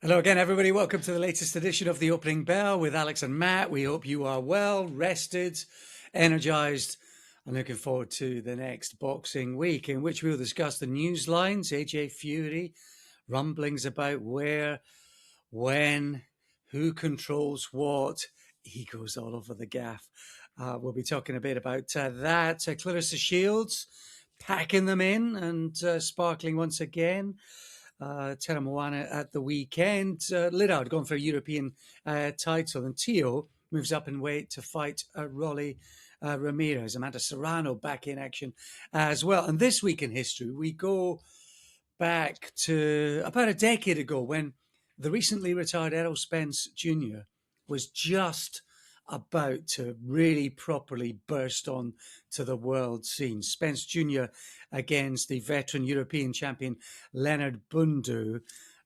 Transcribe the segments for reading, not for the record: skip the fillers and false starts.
Hello again, everybody. Welcome to the latest edition of The Opening Bell with Alex and Matt. We hope you are well, rested, energized, and looking forward to the next boxing week in which we'll discuss the news lines, AJ Fury, rumblings about where, when, who controls what, egos all over the gaff. We'll be talking a bit about that. Claressa Shields packing them in and sparkling once again. Terra Moana at the weekend. Lidard going for a European title, and Teo moves up in weight to fight Rolly Romero. Amanda Serrano back in action as well. And this week in history, we go back to about a decade ago when the recently retired Errol Spence Jr. was just about to really properly burst on to the world scene. Spence Jr. against the veteran European champion Leonard Bundu.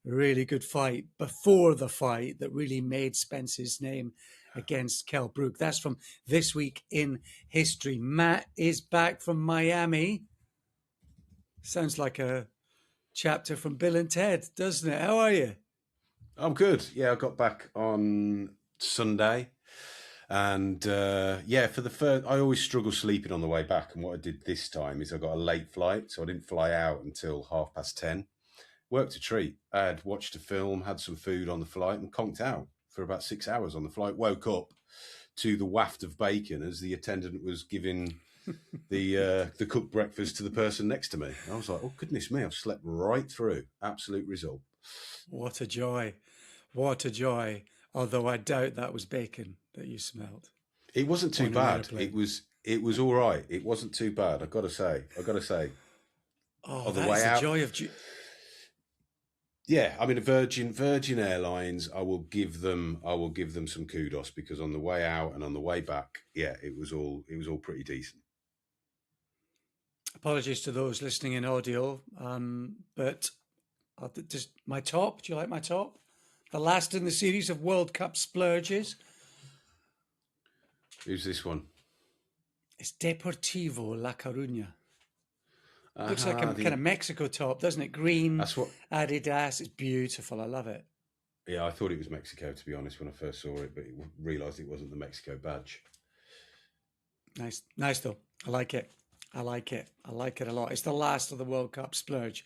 Really good fight before the fight that really made Spence's name against Kell Brook. That's from this week in history. Matt is back from Miami. Sounds like a chapter from Bill and Ted, doesn't it? How are you? I'm good. Yeah, I got back on Sunday. And for the first, I always struggle sleeping on the way back. And what I did this time is I got a late flight, so I didn't fly out until 10:30. Worked a treat. I had watched a film, had some food on the flight, and conked out for about 6 hours on the flight. Woke up to the waft of bacon as the attendant was giving the cooked breakfast to the person next to me. I was like, oh, goodness me, I've slept right through. Absolute result. What a joy. What a joy. Although I doubt that was bacon that you smelled. It wasn't too bad. It was all right. It wasn't too bad. I've got to say. Oh, that's the joy of... Yeah, I mean, Virgin Airlines. I will give them some kudos, because on the way out and on the way back, yeah, it was all pretty decent. Apologies to those listening in audio, but just my top. Do you like my top? The last in the series of World Cup splurges. Who's this one? It's Deportivo La Coruña. Looks like a kind of Mexico top, doesn't it? Green, that's what Adidas. It's beautiful. I love it. Yeah, I thought it was Mexico, to be honest, when I first saw it, but realised it wasn't the Mexico badge. Nice though. I like it a lot. It's the last of the World Cup splurge,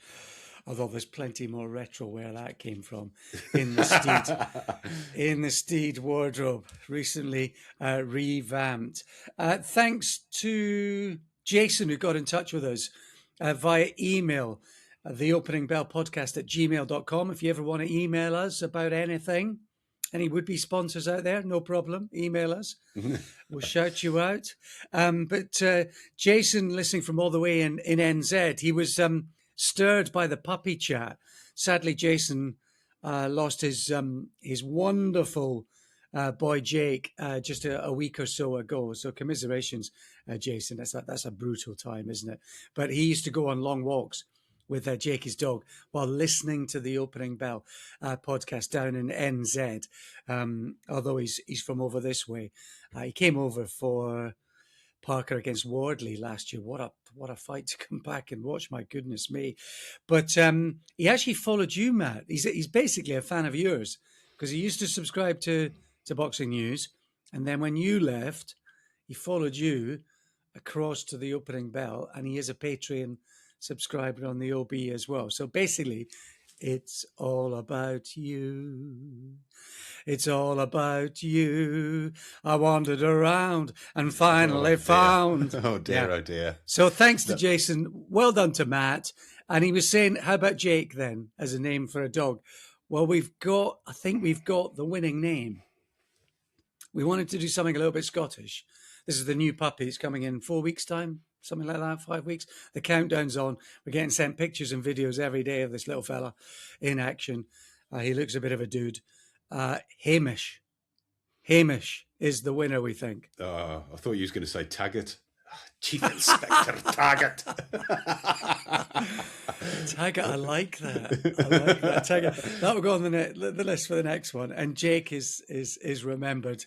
although there's plenty more retro where that came from in the Steed wardrobe, recently revamped. Thanks to Jason, who got in touch with us via email, the opening bell podcast at gmail.com. If you ever want to email us about anything, any would-be sponsors out there, no problem. Email us. We'll shout you out. But Jason, listening from all the way in NZ, he was stirred by the puppy chat. Sadly, Jason lost his wonderful boy Jake just a week or so ago. So commiserations, Jason. That's a brutal time, isn't it? But he used to go on long walks with Jake, his dog, while listening to the Opening Bell podcast down in NZ. Although he's from over this way, he came over for Parker against Wardley last year. What a fight to come back and watch! My goodness me! But he actually followed you, Matt. He's basically a fan of yours, because he used to subscribe to Boxing News, and then when you left, he followed you across to the Opening Bell, and he is a Patreon subscriber on the OB as well. So basically, it's all about you. It's all about you. I wandered around and finally found. Oh dear, oh dear. So thanks to Jason. Well done to Matt. And he was saying, how about Jake then as a name for a dog? Well, I think we've got the winning name. We wanted to do something a little bit Scottish. This is the new puppy. It's coming in 4 weeks' time. Something like that, 5 weeks. The countdown's on. We're getting sent pictures and videos every day of this little fella in action. He looks a bit of a dude. Hamish is the winner, we think. I thought you was going to say Taggart. Chief Inspector Taggart. Taggart, I like that. Taggart. That will go on the list for the next one. And Jake is remembered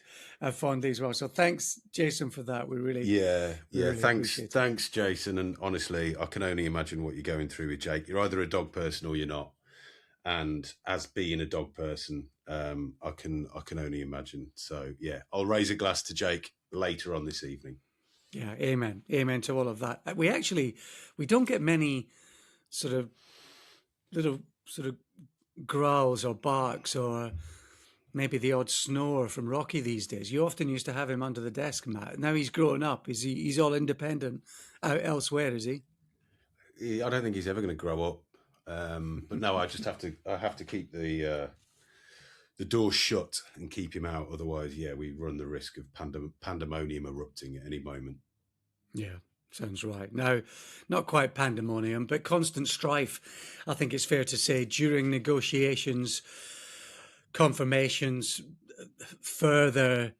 fondly as well. So thanks, Jason, for that. We really, really thanks, Jason. And honestly, I can only imagine what you're going through with Jake. You're either a dog person or you're not. And as being a dog person, I can only imagine. So yeah, I'll raise a glass to Jake later on this evening. Yeah, amen. Amen to all of that. We don't get many sort of little sort of growls or barks or maybe the odd snore from Rocky these days. You often used to have him under the desk, Matt. Now he's grown up. He's all independent out elsewhere, is he? I don't think he's ever going to grow up. But no, I have to keep the door shut and keep him out. Otherwise, yeah, we run the risk of pandemonium erupting at any moment. Yeah, sounds right. Now, not quite pandemonium, but constant strife, I think it's fair to say, during negotiations, confirmations, further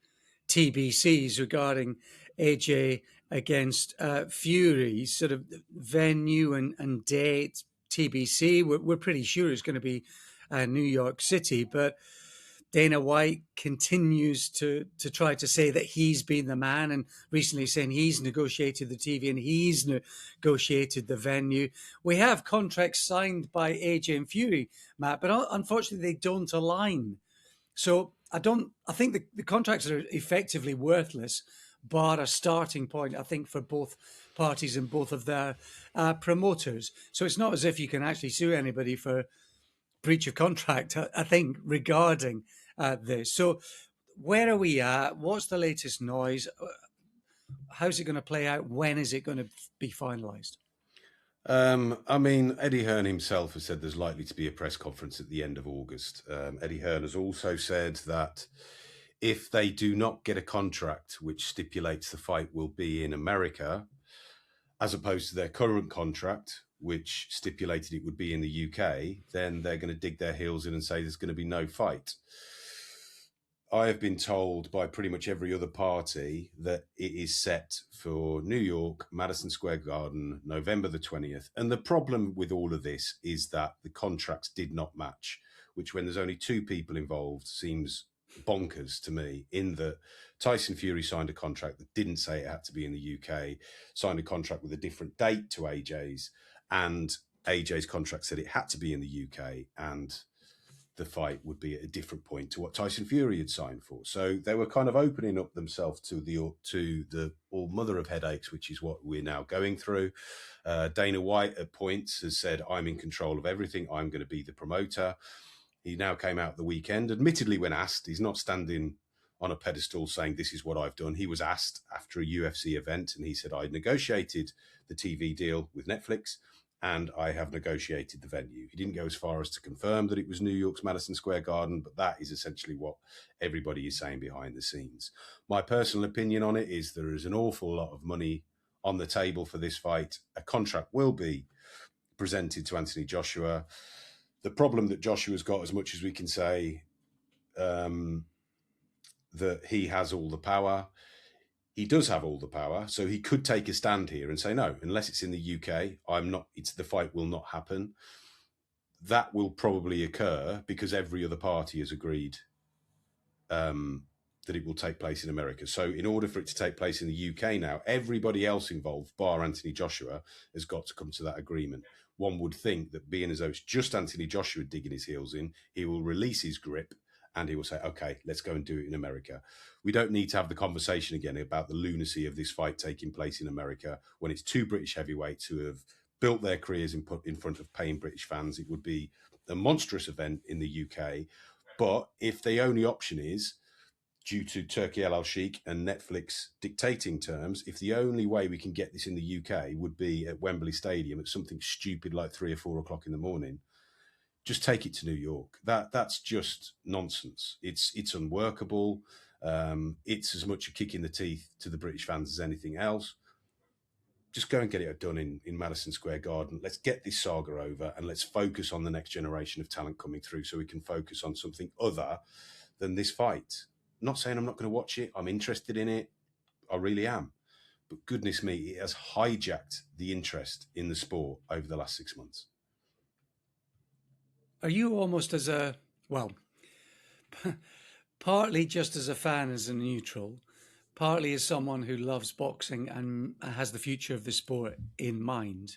TBCs regarding AJ against Fury, sort of venue and date, TBC. We're pretty sure it's going to be New York City, but Dana White continues to try to say that he's been the man, and recently saying he's negotiated the TV and he's negotiated the venue. We have contracts signed by AJ and Fury, Matt, but unfortunately they don't align. So I think the contracts are effectively worthless, bar a starting point, I think, for both parties and both of their promoters. So it's not as if you can actually sue anybody for breach of contract, I think, regarding this. So where are we at? What's the latest noise? How's it going to play out? When is it going to be finalised? I mean, Eddie Hearn himself has said there's likely to be a press conference at the end of August. Eddie Hearn has also said that if they do not get a contract which stipulates the fight will be in America, as opposed to their current contract, which stipulated it would be in the UK, then they're going to dig their heels in and say there's going to be no fight. I have been told by pretty much every other party that it is set for New York, Madison Square Garden, November the 20th. And the problem with all of this is that the contracts did not match, which when there's only two people involved seems bonkers to me, in that Tyson Fury signed a contract that didn't say it had to be in the UK, signed a contract with a different date to AJ's, and AJ's contract said it had to be in the UK, and the fight would be at a different point to what Tyson Fury had signed for. So they were kind of opening up themselves to the all mother of headaches, which is what we're now going through. Dana White at points has said, I'm in control of everything. I'm going to be the promoter. He now came out the weekend, admittedly when asked, he's not standing on a pedestal saying this is what I've done. He was asked after a UFC event and he said, I negotiated the TV deal with Netflix and I have negotiated the venue. He didn't go as far as to confirm that it was New York's Madison Square Garden, but that is essentially what everybody is saying behind the scenes. My personal opinion on it is there is an awful lot of money on the table for this fight. A contract will be presented to Anthony Joshua. The problem that Joshua's got, as much as we can say that he has all the power, he does have all the power, so he could take a stand here and say, no, unless it's in the UK, the fight will not happen. That will probably occur because every other party has agreed that it will take place in America. So in order for it to take place in the UK now, everybody else involved, bar Anthony Joshua, has got to come to that agreement. One would think that being as though it's just Anthony Joshua digging his heels in, he will release his grip and he will say, okay, let's go and do it in America. We don't need to have the conversation again about the lunacy of this fight taking place in America when it's two British heavyweights who have built their careers in front of paying British fans. It would be a monstrous event in the UK. But if the only option is, due to Turkey El Sheikh and Netflix dictating terms, if the only way we can get this in the UK would be at Wembley Stadium at something stupid like 3 or 4 o'clock in the morning, just take it to New York. That's just nonsense. It's unworkable. It's as much a kick in the teeth to the British fans as anything else. Just go and get it done in Madison Square Garden. Let's get this saga over and let's focus on the next generation of talent coming through so we can focus on something other than this fight. I'm not saying I'm not going to watch it. I'm interested in it. I really am. But goodness me, it has hijacked the interest in the sport over the last 6 months. Are you almost as a, well, partly just as a fan, as a neutral, partly as someone who loves boxing and has the future of the sport in mind,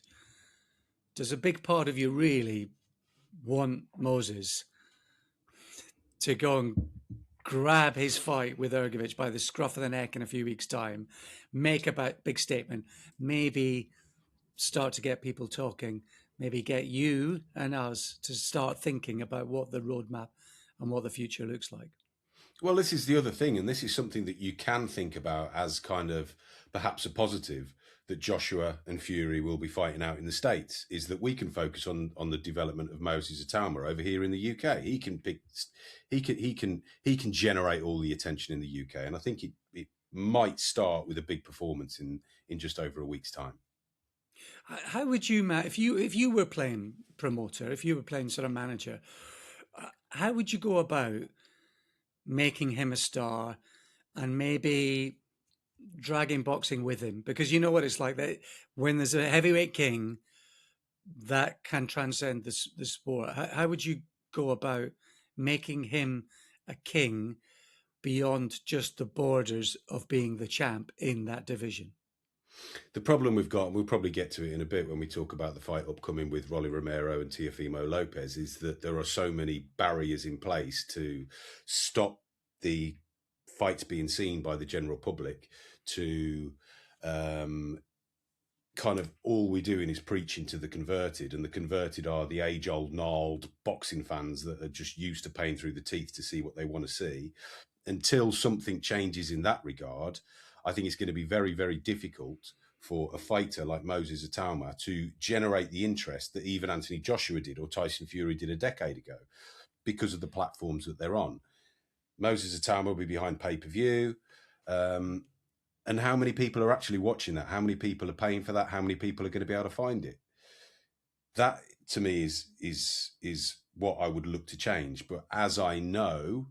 does a big part of you really want Moses to go and grab his fight with Ergovic by the scruff of the neck in a few weeks' time, make a big statement, maybe start to get people talking, maybe get you and us to start thinking about what the roadmap and what the future looks like. Well, this is the other thing, and this is something that you can think about as kind of perhaps a positive, that Joshua and Fury will be fighting out in the States, is that we can focus on the development of Moses Itauma over here in the UK. He can generate all the attention in the UK, and I think it might start with a big performance in just over a week's time. How would you, Matt, if you were playing promoter, if you were playing sort of manager, how would you go about making him a star and maybe dragging boxing with him? Because you know what it's like, that when there's a heavyweight king that can transcend the sport. How would you go about making him a king beyond just the borders of being the champ in that division? The problem we've got, and we'll probably get to it in a bit when we talk about the fight upcoming with Rolly Romero and Teofimo Lopez, is that there are so many barriers in place to stop the fights being seen by the general public, to kind of all we're doing is preaching to the converted, and the converted are the age-old, gnarled boxing fans that are just used to paying through the teeth to see what they want to see. Until something changes in that regard, I think it's going to be very, very difficult for a fighter like Moses Itauma to generate the interest that even Anthony Joshua did or Tyson Fury did a decade ago, because of the platforms that they're on. Moses Itauma will be behind pay-per-view. And how many people are actually watching that? How many people are paying for that? How many people are going to be able to find it? That, to me, is what I would look to change. But as I know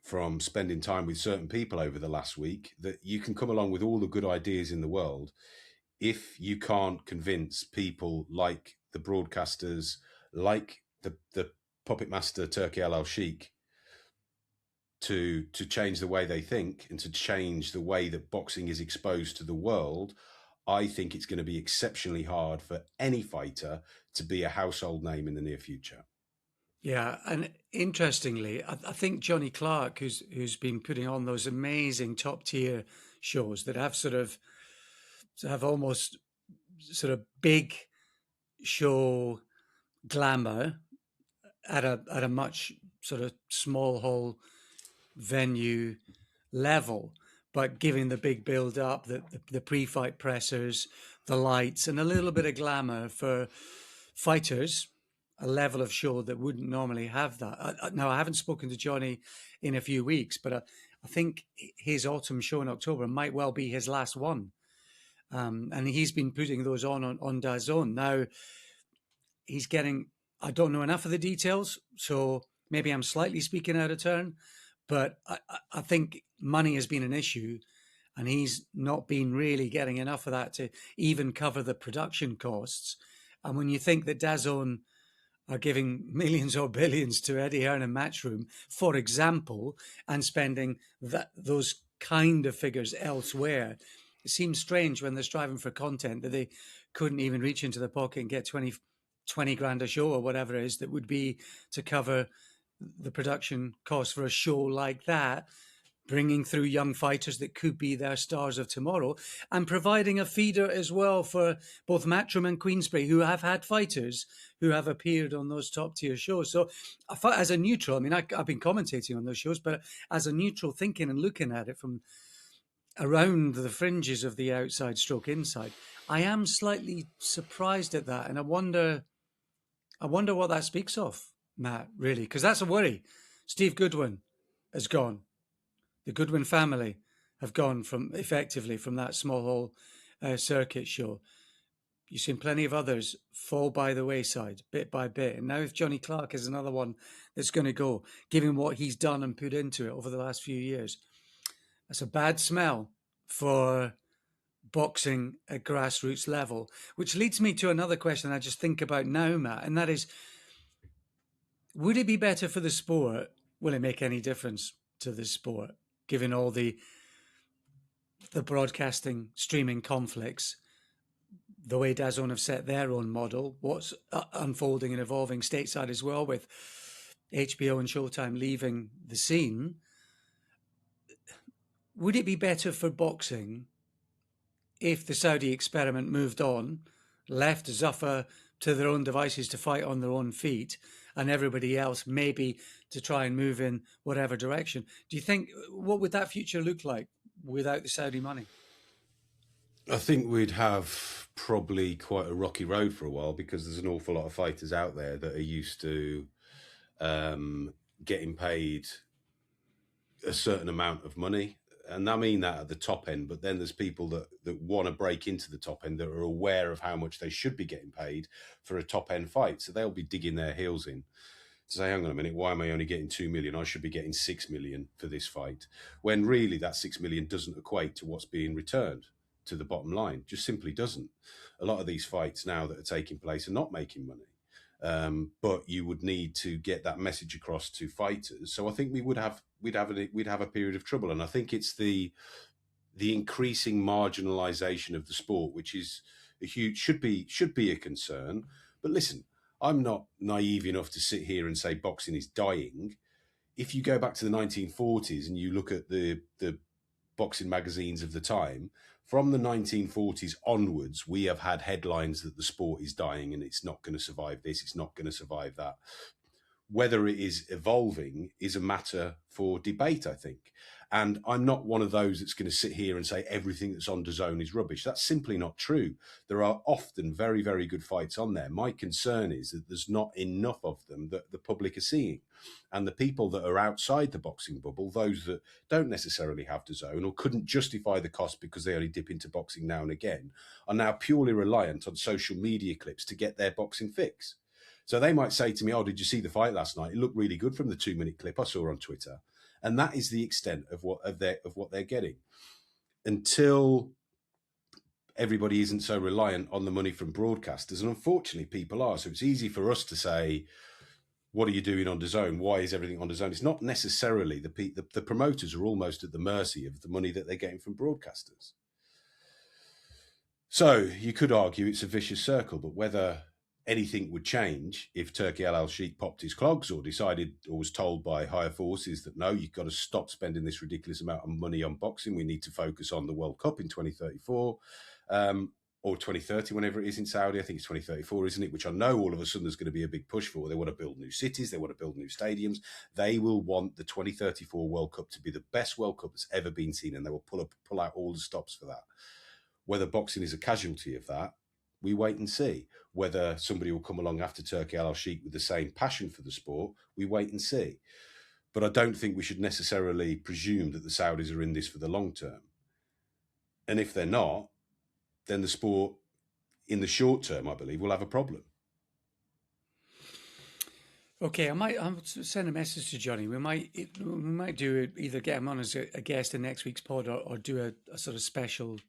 from spending time with certain people over the last week, that you can come along with all the good ideas in the world. If you can't convince people like the broadcasters, like the puppet master Turki Al-Sheikh, to change the way they think and to change the way that boxing is exposed to the world, I think it's going to be exceptionally hard for any fighter to be a household name in the near future. Yeah, and interestingly, I think Johnny Clark, who's been putting on those amazing top tier shows that have almost sort of big show glamour at a much sort of small hall venue level, but giving the big build up, the pre-fight pressers, the lights, and a little bit of glamour for fighters, a level of show that wouldn't normally have that. Now, I haven't spoken to Johnny in a few weeks, but I think his autumn show in October might well be his last one. And he's been putting those on DAZN. Now, he's getting, I don't know enough of the details, so maybe I'm slightly speaking out of turn, but I think money has been an issue, and he's not been really getting enough of that to even cover the production costs. And when you think that DAZN are giving millions or billions to Eddie Hearn and Matchroom, for example, and spending those kind of figures elsewhere, it seems strange when they're striving for content that they couldn't even reach into the pocket and get 20 grand a show or whatever it is that would be to cover the production costs for a show like that, bringing through young fighters that could be their stars of tomorrow, and providing a feeder as well for both Matchroom and Queensberry, who have had fighters who have appeared on those top tier shows. So as a neutral, I mean, I've been commentating on those shows, but as a neutral thinking and looking at it from around the fringes of the outside stroke inside, I am slightly surprised at that. And I wonder what that speaks of, Matt, really, because that's a worry. Steve Goodwin has gone. The Goodwin family have gone effectively from that small hall circuit show. You've seen plenty of others fall by the wayside, bit by bit. And now if Johnny Clark is another one that's going to go, given what he's done and put into it over the last few years, that's a bad smell for boxing at grassroots level, which leads me to another question I just think about now, Matt, and that is, would it be better for the sport? Will it make any difference to the sport, given all the broadcasting, streaming conflicts, the way DAZN have set their own model, what's unfolding and evolving stateside as well, with HBO and Showtime leaving the scene, would it be better for boxing if the Saudi experiment moved on, left Zuffa to their own devices to fight on their own feet, and everybody else maybe to try and move in whatever direction? Do you think, what would that future look like without the Saudi money? I think we'd have probably quite a rocky road for a while, because there's an awful lot of fighters out there that are used to getting paid a certain amount of money. And I mean that at the top end, but then there's people that want to break into the top end, that are aware of how much they should be getting paid for a top end fight. So they'll be digging their heels in to say, hang on a minute, why am I only getting 2 million? I should be getting 6 million for this fight. When really that 6 million doesn't equate to what's being returned to the bottom line. Just simply doesn't. A lot of these fights now that are taking place are not making money. But you would need to get that message across to fighters. So I think we'd have a period of trouble, and I think it's the increasing marginalisation of the sport, which is a huge should be a concern. But listen, I'm not naive enough to sit here and say boxing is dying. If you go back to the 1940s and you look at the boxing magazines of the time, from the 1940s onwards, we have had headlines that the sport is dying and it's not going to survive this, it's not going to survive that. Whether it is evolving is a matter for debate, I think. And I'm not one of those that's going to sit here and say everything that's on DAZN is rubbish. That's simply not true. There are often very, very good fights on there. My concern is that there's not enough of them that the public are seeing. And the people that are outside the boxing bubble, those that don't necessarily have DAZN or couldn't justify the cost because they only dip into boxing now and again, are now purely reliant on social media clips to get their boxing fix. So they might say to me, oh, did you see the fight last night? It looked really good from the 2-minute clip I saw on Twitter. And that is the extent of what they're getting. Until everybody isn't so reliant on the money from broadcasters, and unfortunately people are. So it's easy for us to say, what are you doing on DAZN? Why is everything on DAZN? It's not necessarily the promoters are almost at the mercy of the money that they're getting from broadcasters. So you could argue it's a vicious circle, but whether anything would change if Turki Al Sheikh popped his clogs or decided or was told by higher forces that, no, you've got to stop spending this ridiculous amount of money on boxing. We need to focus on the World Cup in 2034 or 2030, whenever it is in Saudi. I think it's 2034, isn't it? Which I know all of a sudden there's going to be a big push for. They want to build new cities. They want to build new stadiums. They will want the 2034 World Cup to be the best World Cup that's ever been seen, and they will pull out all the stops for that. Whether boxing is a casualty of that, we wait and see. Whether somebody will come along after Turki Al Sheikh with the same passion for the sport, we wait and see. But I don't think we should necessarily presume that the Saudis are in this for the long term. And if they're not, then the sport in the short term, I believe, will have a problem. Okay, I'll send a message to Johnny. We might do it, either get him on as a guest in next week's pod, or do a sort of special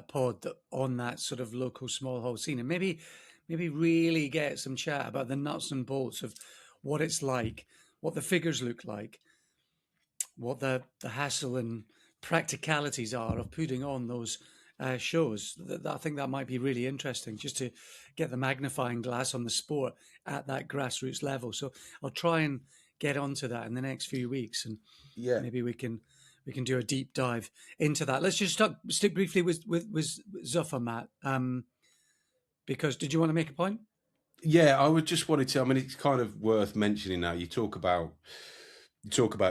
pod on that sort of local small hall scene, and maybe really get some chat about the nuts and bolts of what it's like, what the figures look like, what the hassle and practicalities are of putting on those shows. I think that might be really interesting, just to get the magnifying glass on the sport at that grassroots level. So I'll try and get onto that in the next few weeks, and maybe we can do a deep dive into that. Let's just stick briefly with Zuffa, Matt, because did you want to make a point? Yeah, I would just wanted to. I mean, it's kind of worth mentioning now. You talk about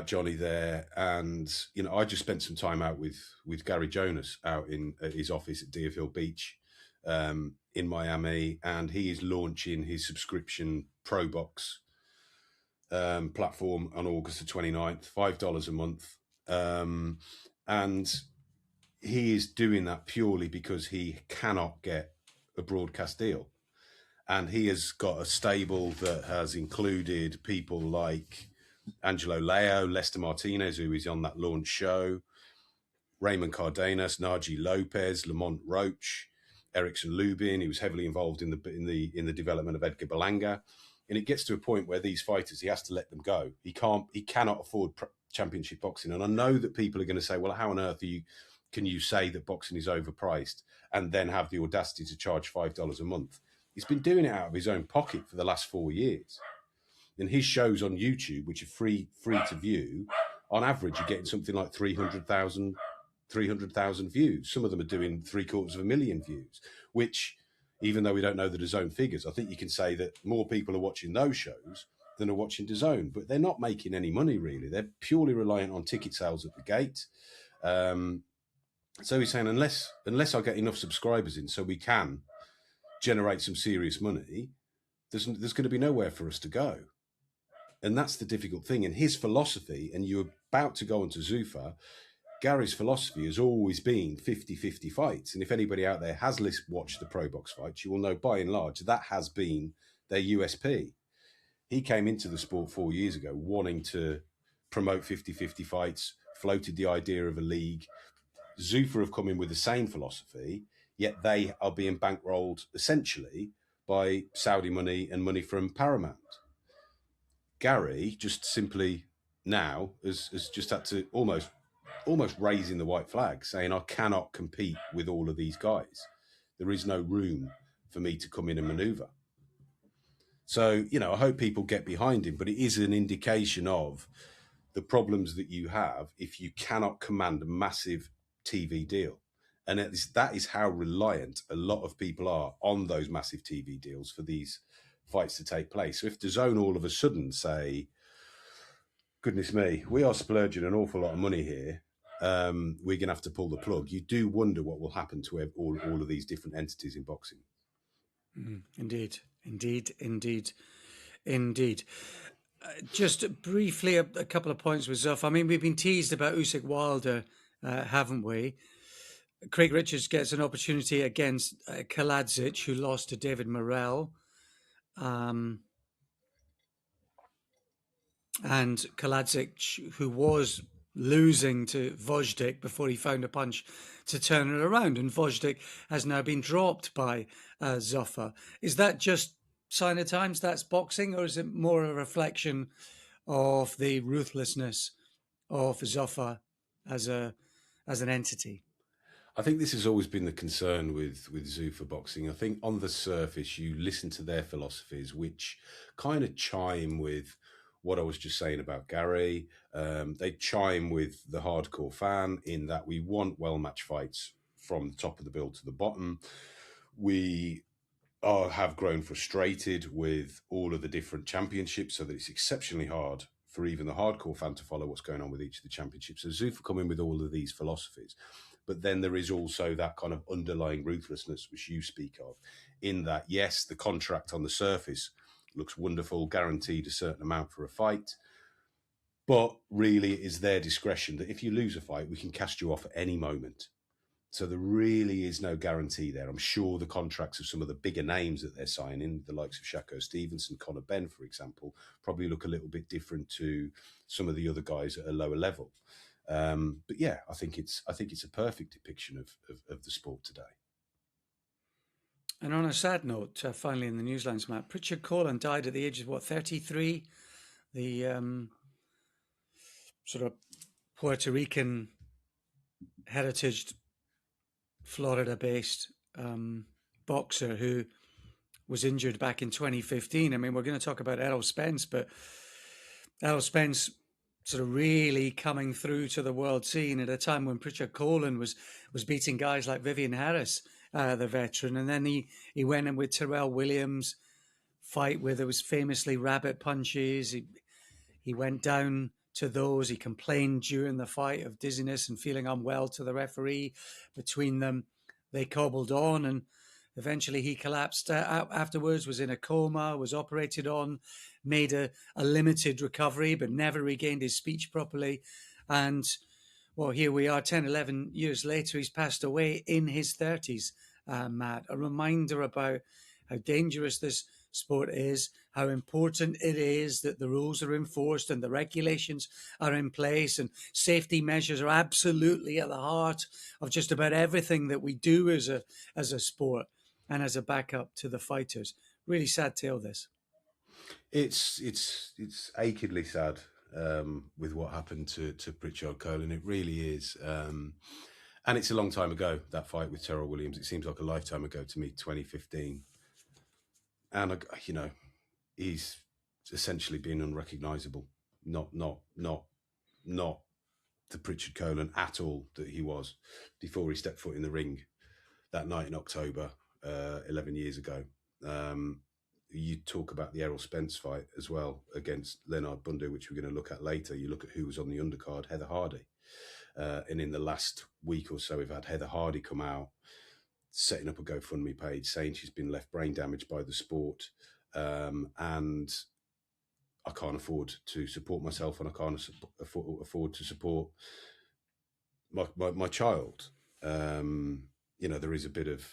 Johnny there, and I just spent some time out with Gary Jonas out at his office at Deerfield Beach in Miami, and he is launching his subscription Pro Box platform on August the 29th, $5 a month. And he is doing that purely because he cannot get a broadcast deal. And he has got a stable that has included people like Angelo Leo, Lester Martinez, who is on that launch show, Raymond Cardenas, Naji Lopez, Lamont Roach, Erickson Lubin. He was heavily involved in the development of Edgar Berlanga. And it gets to a point where these fighters, he has to let them go. He cannot afford championship boxing. And I know that people are going to say, well, how on earth are you can you say that boxing is overpriced and then have the audacity to charge $5 a month? He's been doing it out of his own pocket for the last 4 years. And his shows on YouTube, which are free to view, on average, you're getting something like 300,000 views. Some of them are doing 750,000 views, which, even though we don't know the DAZN figures, I think you can say that more people are watching those shows than are watching DAZN, but they're not making any money, really. They're purely reliant on ticket sales at the gate. So he's saying, unless I get enough subscribers in so we can generate some serious money, there's going to be nowhere for us to go. And that's the difficult thing. And his philosophy, and you're about to go on to Zuffa, Gary's philosophy has always been 50-50 fights. And if anybody out there has watched the Pro Box fights, you will know by and large that has been their USP. He came into the sport 4 years ago wanting to promote 50-50 fights, floated the idea of a league. Zuffa have come in with the same philosophy, yet they are being bankrolled essentially by Saudi money and money from Paramount. Gary just simply now has just had to almost raising the white flag, saying, I cannot compete with all of these guys. There is no room for me to come in and maneuver. So, I hope people get behind him, but it is an indication of the problems that you have if you cannot command a massive TV deal. And that is how reliant a lot of people are on those massive TV deals for these fights to take place. So if DAZN all of a sudden say, goodness me, we are splurging an awful lot of money here, we're going to have to pull the plug, you do wonder what will happen to all of these different entities in boxing. Indeed. Just briefly, a couple of points with Zuff. I mean, we've been teased about Usyk Wilder, haven't we? Craig Richards gets an opportunity against Kaladzic, who lost to David Morrell. And Kaladzic, who was losing to Vojdik before he found a punch to turn it around. And Vojdik has now been dropped by Zuffa. Is that just sign of times, that's boxing, or is it more a reflection of the ruthlessness of Zuffa as an entity? I think this has always been the concern with Zuffa boxing. I think on the surface, you listen to their philosophies, which kind of chime with what I was just saying about Gary. They chime with the hardcore fan in that we want well-matched fights from the top of the bill to the bottom. We have grown frustrated with all of the different championships, so that it's exceptionally hard for even the hardcore fan to follow what's going on with each of the championships. So Zuffa come in with all of these philosophies. But then there is also that kind of underlying ruthlessness, which you speak of, in that, yes, the contract on the surface looks wonderful, guaranteed a certain amount for a fight. But really, it is their discretion that if you lose a fight, we can cast you off at any moment. So there really is no guarantee there. I'm sure the contracts of some of the bigger names that they're signing, the likes of Shakur Stevenson, Conor Benn, for example, probably look a little bit different to some of the other guys at a lower level. But yeah, I think it's a perfect depiction of the sport today. And on a sad note, finally in the newslines, Matt, Pritchard Colin died at the age of 33. The sort of Puerto Rican heritage, Florida-based boxer who was injured back in 2015. I mean, we're going to talk about Errol Spence, but Errol Spence sort of really coming through to the world scene at a time when Pritchard Colin was beating guys like Vivian Harris, the veteran. And then he went in with Terrell Williams, fight where there was famously rabbit punches. He went down to those. He complained during the fight of dizziness and feeling unwell to the referee. Between them, they cobbled on, and eventually he collapsed afterwards, was in a coma, was operated on, made a limited recovery, but never regained his speech properly. And, well, here we are 10, 11 years later, he's passed away in his 30s, Matt. A reminder about how dangerous this sport is, how important it is that the rules are enforced and the regulations are in place, and safety measures are absolutely at the heart of just about everything that we do as a sport and as a backup to the fighters. Really sad tale, this. It's achingly sad with what happened to Pritchard Colin. It really is. And it's a long time ago, that fight with Terrell Williams. It seems like a lifetime ago to me, 2015. And, he's essentially been unrecognisable. Not the Pritchard Colon at all that he was before he stepped foot in the ring that night in October, 11 years ago. You talk about the Errol Spence fight as well against Leonard Bundu, which we're going to look at later. You look at who was on the undercard, Heather Hardy. And in the last week or so, we've had Heather Hardy come out, setting up a GoFundMe page, saying she's been left brain damaged by the sport. And I can't afford to support myself, and I can't afford to support my child. There is a bit of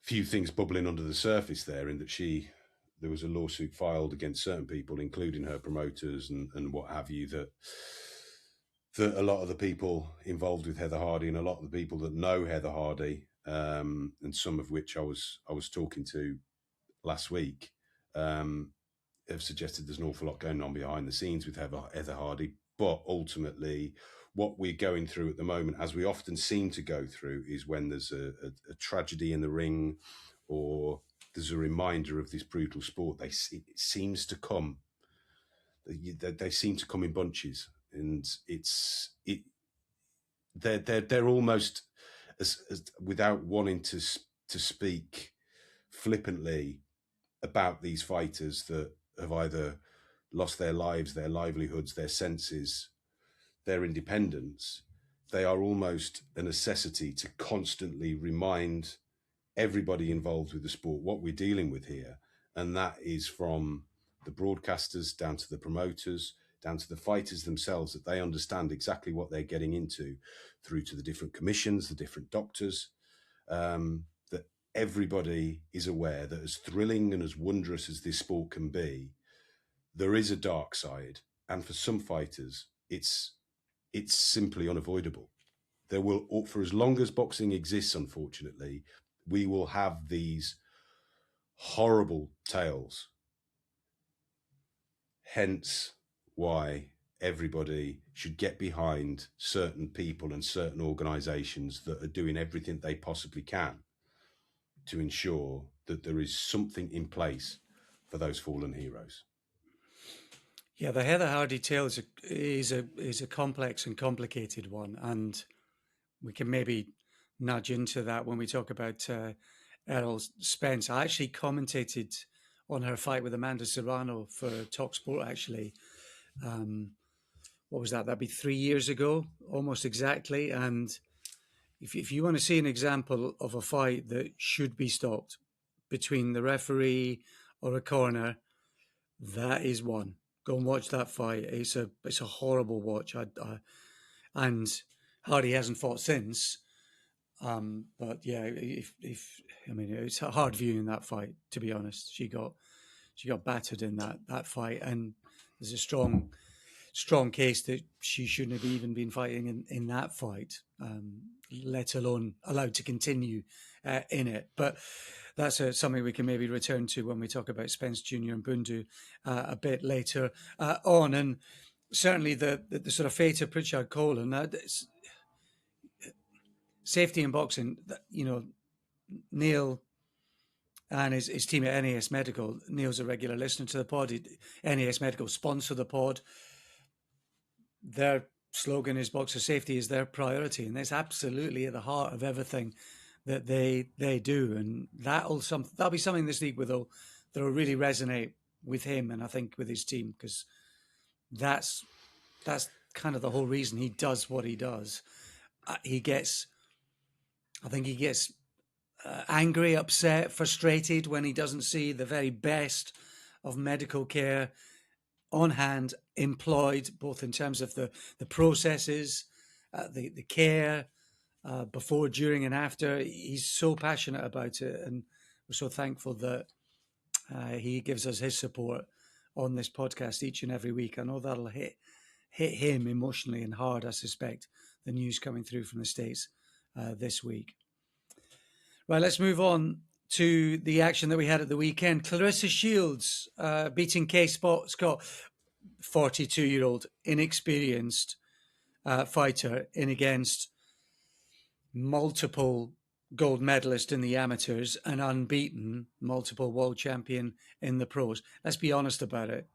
few things bubbling under the surface there, in that there was a lawsuit filed against certain people, including her promoters and what have you, that a lot of the people involved with Heather Hardy and a lot of the people that know Heather Hardy, and some of which I was talking to last week, have suggested there's an awful lot going on behind the scenes with Heather Hardy. But ultimately, what we're going through at the moment, as we often seem to go through, is when there's a tragedy in the ring, or there's a reminder of this brutal sport, they seem to come in bunches, and they're almost as without wanting to speak flippantly about these fighters that have either lost their lives, their livelihoods, their senses, their independence. They are almost a necessity to constantly remind everybody involved with the sport what we're dealing with here. And that is from the broadcasters down to the promoters, down to the fighters themselves, that they understand exactly what they're getting into, through to the different commissions, the different doctors, that everybody is aware that as thrilling and as wondrous as this sport can be, there is a dark side. And for some fighters, it's simply unavoidable. There will, for as long as boxing exists, unfortunately, we will have these horrible tales. Hence why everybody should get behind certain people and certain organisations that are doing everything they possibly can to ensure that there is something in place for those fallen heroes. Yeah, the Heather Hardy tale is a complex and complicated one, and we can maybe nudge into that when we talk about Errol Spence. I actually commentated on her fight with Amanda Serrano for TalkSport, actually. What was that? That'd be 3 years ago, almost exactly. And if you want to see an example of a fight that should be stopped between the referee or a corner, that is one. Go and watch that fight. It's a horrible watch. And Hardy hasn't fought since. But yeah, it's hard viewing that fight, to be honest. She got battered in that fight, and there's a strong case that she shouldn't have even been fighting in that fight, let alone allowed to continue in it. But that's something we can maybe return to when we talk about Spence Jr. and Bundu a bit later on. And certainly the sort of fate of Pritchard Colon, safety in boxing, Neil and his team at NAS Medical. Neil's a regular listener to the pod. NAS Medical sponsor the pod. Their slogan is boxer safety is their priority, and that's absolutely at the heart of everything that they do. And that'll be something this week that'll really resonate with him, and I think with his team, because that's kind of the whole reason he does what he does. I think he gets angry, upset, frustrated when he doesn't see the very best of medical care on hand, employed, both in terms of the processes, the care, before, during, and after. He's so passionate about it, and we're so thankful that he gives us his support on this podcast each and every week. I know that'll hit him emotionally and hard, I suspect, the news coming through from the States this week. Right, let's move on to the action that we had at the weekend. Claressa Shields beating Kaye Scott, 42-year-old, inexperienced fighter, in against multiple gold medalist in the amateurs, and unbeaten multiple world champion in the pros. Let's be honest about it.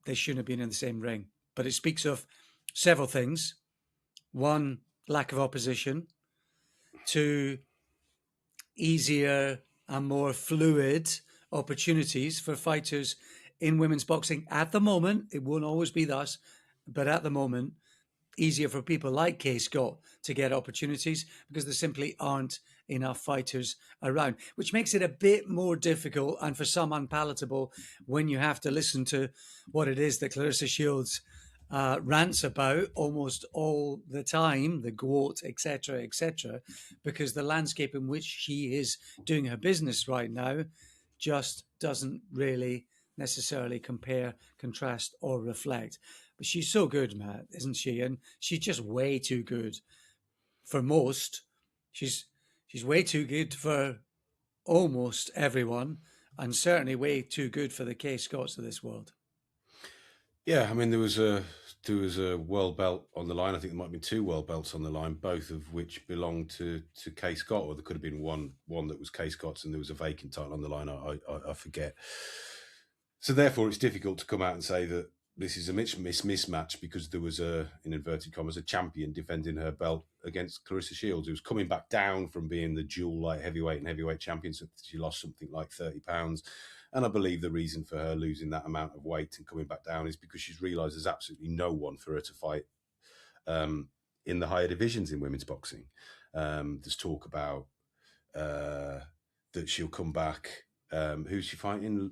They shouldn't have been in the same ring. But it speaks of several things. One, lack of opposition. Two, easier and more fluid opportunities for fighters in women's boxing at the moment. It won't always be thus, but at the moment, easier for people like Kaye Scott to get opportunities because there simply aren't enough fighters around, which makes it a bit more difficult and for some unpalatable when you have to listen to what it is that Claressa Shields rants about almost all the time, the GWOT, etc., because the landscape in which she is doing her business right now just doesn't really necessarily compare, contrast, or reflect. But she's so good, Matt, isn't she? And she's just way too good for most. She's way too good for almost everyone, and certainly way too good for the Kaye Scotts of this world. Yeah, I mean, there was a world belt on the line. I think there might have been two world belts on the line, both of which belonged to Kaye Scott, or there could have been one that was Kaye Scott's and there was a vacant title on the line. I forget. So therefore, it's difficult to come out and say that this is a mismatch because there was in inverted commas, a champion defending her belt against Claressa Shields, who was coming back down from being the dual light heavyweight and heavyweight champion. So she lost something like 30 pounds. And I believe the reason for her losing that amount of weight and coming back down is because she's realised there's absolutely no one for her to fight in the higher divisions in women's boxing. There's talk about that she'll come back. Who's she fighting?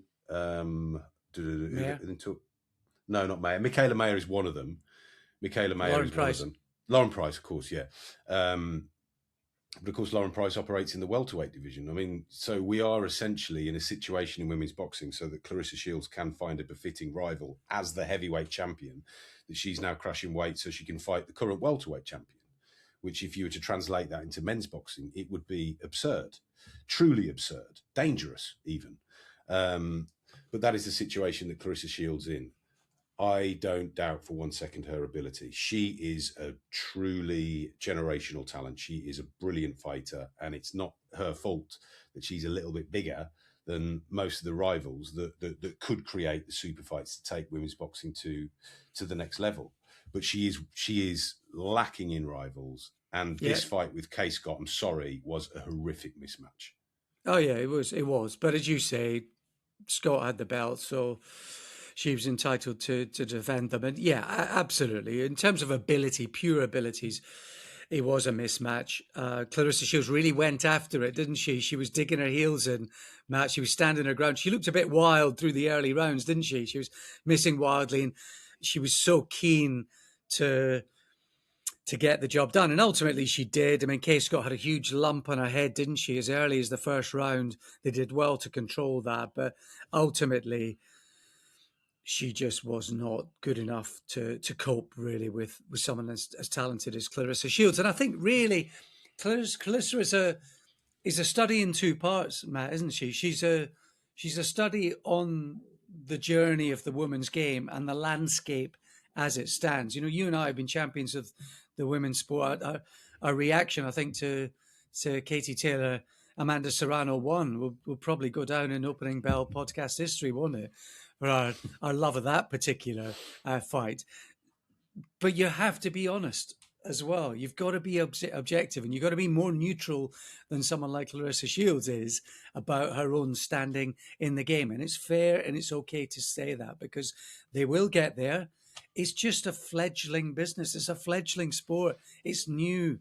No, not Mayer. Michaela Mayer is one of them. Lauren Price, of course, yeah. But of course, Lauren Price operates in the welterweight division. I mean, so we are essentially in a situation in women's boxing so that Claressa Shields can find a befitting rival as the heavyweight champion, that she's now crashing weight so she can fight the current welterweight champion, which if you were to translate that into men's boxing, it would be absurd, truly absurd, dangerous even. But that is the situation that Claressa Shields in. I don't doubt for 1 second her ability. She is a truly generational talent. She is a brilliant fighter, and it's not her fault that she's a little bit bigger than most of the rivals that could create the super fights to take women's boxing to the next level. But she is lacking in rivals, and this fight with Kaye Scott, I'm sorry, was a horrific mismatch. Oh yeah, it was. But as you say, Scott had the belt, so she was entitled to defend them. And yeah, absolutely. In terms of ability, pure abilities, it was a mismatch. Claressa Shields really went after it, didn't she? She was digging her heels in, Matt. She was standing her ground. She looked a bit wild through the early rounds, didn't she? She was missing wildly, and she was so keen to get the job done. And ultimately she did. I mean, Kaye Scott had a huge lump on her head, didn't she? As early as the first round, they did well to control that. But ultimately, she just was not good enough to cope really with someone as talented as Claressa Shields. And I think really Claressa is a study in two parts, Matt, isn't she? She's a study on the journey of the women's game and the landscape as it stands. You know, you and I have been champions of the women's sport. Our reaction, I think, to Katie Taylor, Amanda Serrano will probably go down in Opening Bell podcast history, won't it? For our love of that particular fight. But you have to be honest as well. You've got to be objective, and you've got to be more neutral than someone like Claressa Shields is about her own standing in the game. And it's fair and it's okay to say that because they will get there. It's just a fledgling business. It's a fledgling sport. It's new.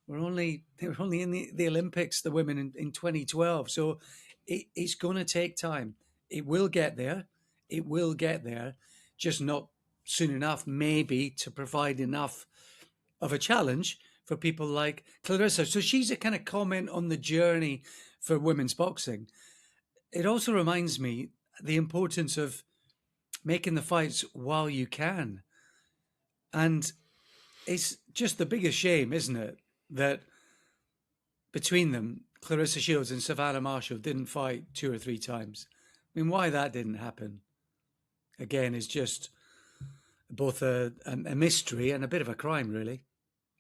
They were only in the Olympics, the women in 2012. So it's going to take time. It will get there. It will get there, just not soon enough, maybe, to provide enough of a challenge for people like Claressa. So she's a kind of comment on the journey for women's boxing. It also reminds me the importance of making the fights while you can. And it's just the biggest shame, isn't it, that between them, Claressa Shields and Savannah Marshall didn't fight 2 or 3 times. I mean, why that didn't happen, again, is just both a mystery and a bit of a crime, really.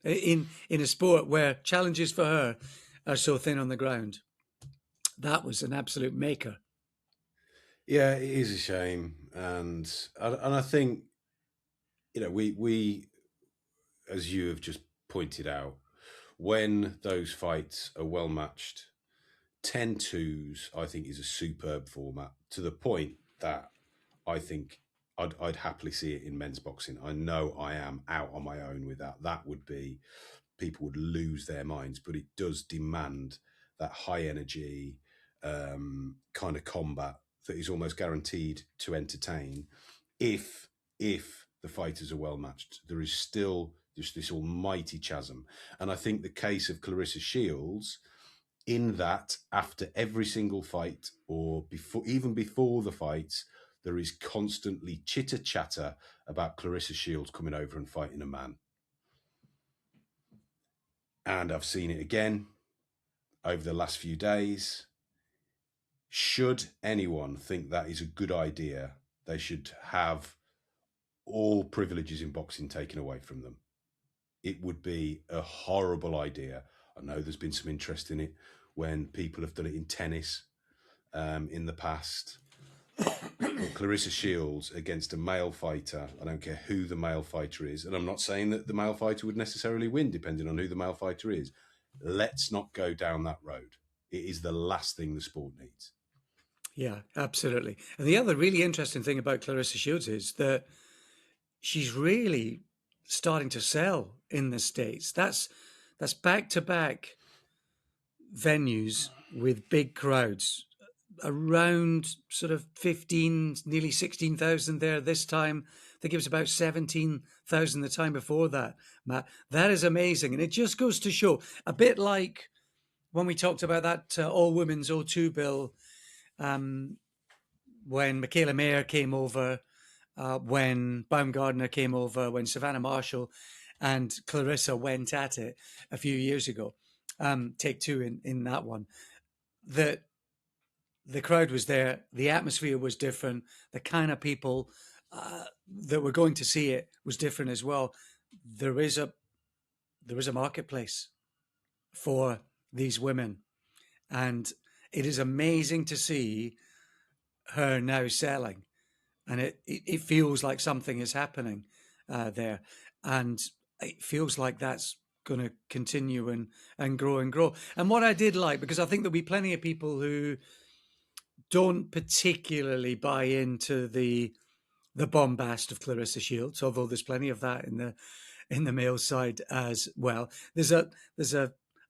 in a sport where challenges for her are so thin on the ground. That was an absolute maker. Yeah, it is a shame, and I think, you know, we as you have just pointed out, when those fights are well matched, 10-2s, I think, is a superb format, to the point that I think I'd happily see it in men's boxing. I know I am out on my own with that. That would be, people would lose their minds, but it does demand that high energy kind of combat that is almost guaranteed to entertain if the fighters are well matched. There is still just this almighty chasm. And I think the case of Claressa Shields, in that after every single fight, or before, even before the fights, there is constantly chitter chatter about Claressa Shields coming over and fighting a man. And I've seen it again over the last few days. Should anyone think that is a good idea, they should have all privileges in boxing taken away from them. It would be a horrible idea. I know there's been some interest in it when people have done it in tennis in the past. Claressa Shields against a male fighter, I don't care who the male fighter is, and I'm not saying that the male fighter would necessarily win, depending on who the male fighter is. Let's not go down that road. It is the last thing the sport needs. Yeah, absolutely. And the other really interesting thing about Claressa Shields is that she's really starting to sell in the States. That's back-to-back venues with big crowds, around sort of 15, nearly 16,000 there this time. I think it was about 17,000 the time before that, Matt. That is amazing. And it just goes to show, a bit like when we talked about that all-women's O2 bill, when Michaela Mayer came over, when Baumgardner came over, when Savannah Marshall and Claressa went at it a few years ago, take two in that one, that the crowd was there, the atmosphere was different, the kind of people that were going to see it was different as well. There is a marketplace for these women, and it is amazing to see her now selling, and it feels like something is happening there, and it feels like that's going to continue and grow and grow. And what I did like, because I think there'll be plenty of people who don't particularly buy into the bombast of Claressa Shields, although there's plenty of that in the male side as well. There's a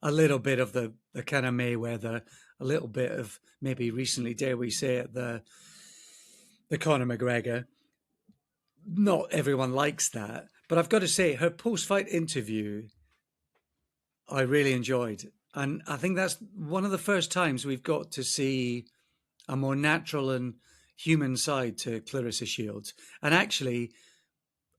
little bit of the kind of Mayweather, a little bit of maybe recently, dare we say it, the Conor McGregor. Not everyone likes that, but I've got to say, her post-fight interview, I really enjoyed. And I think that's one of the first times we've got to see a more natural and human side to Claressa Shields, and actually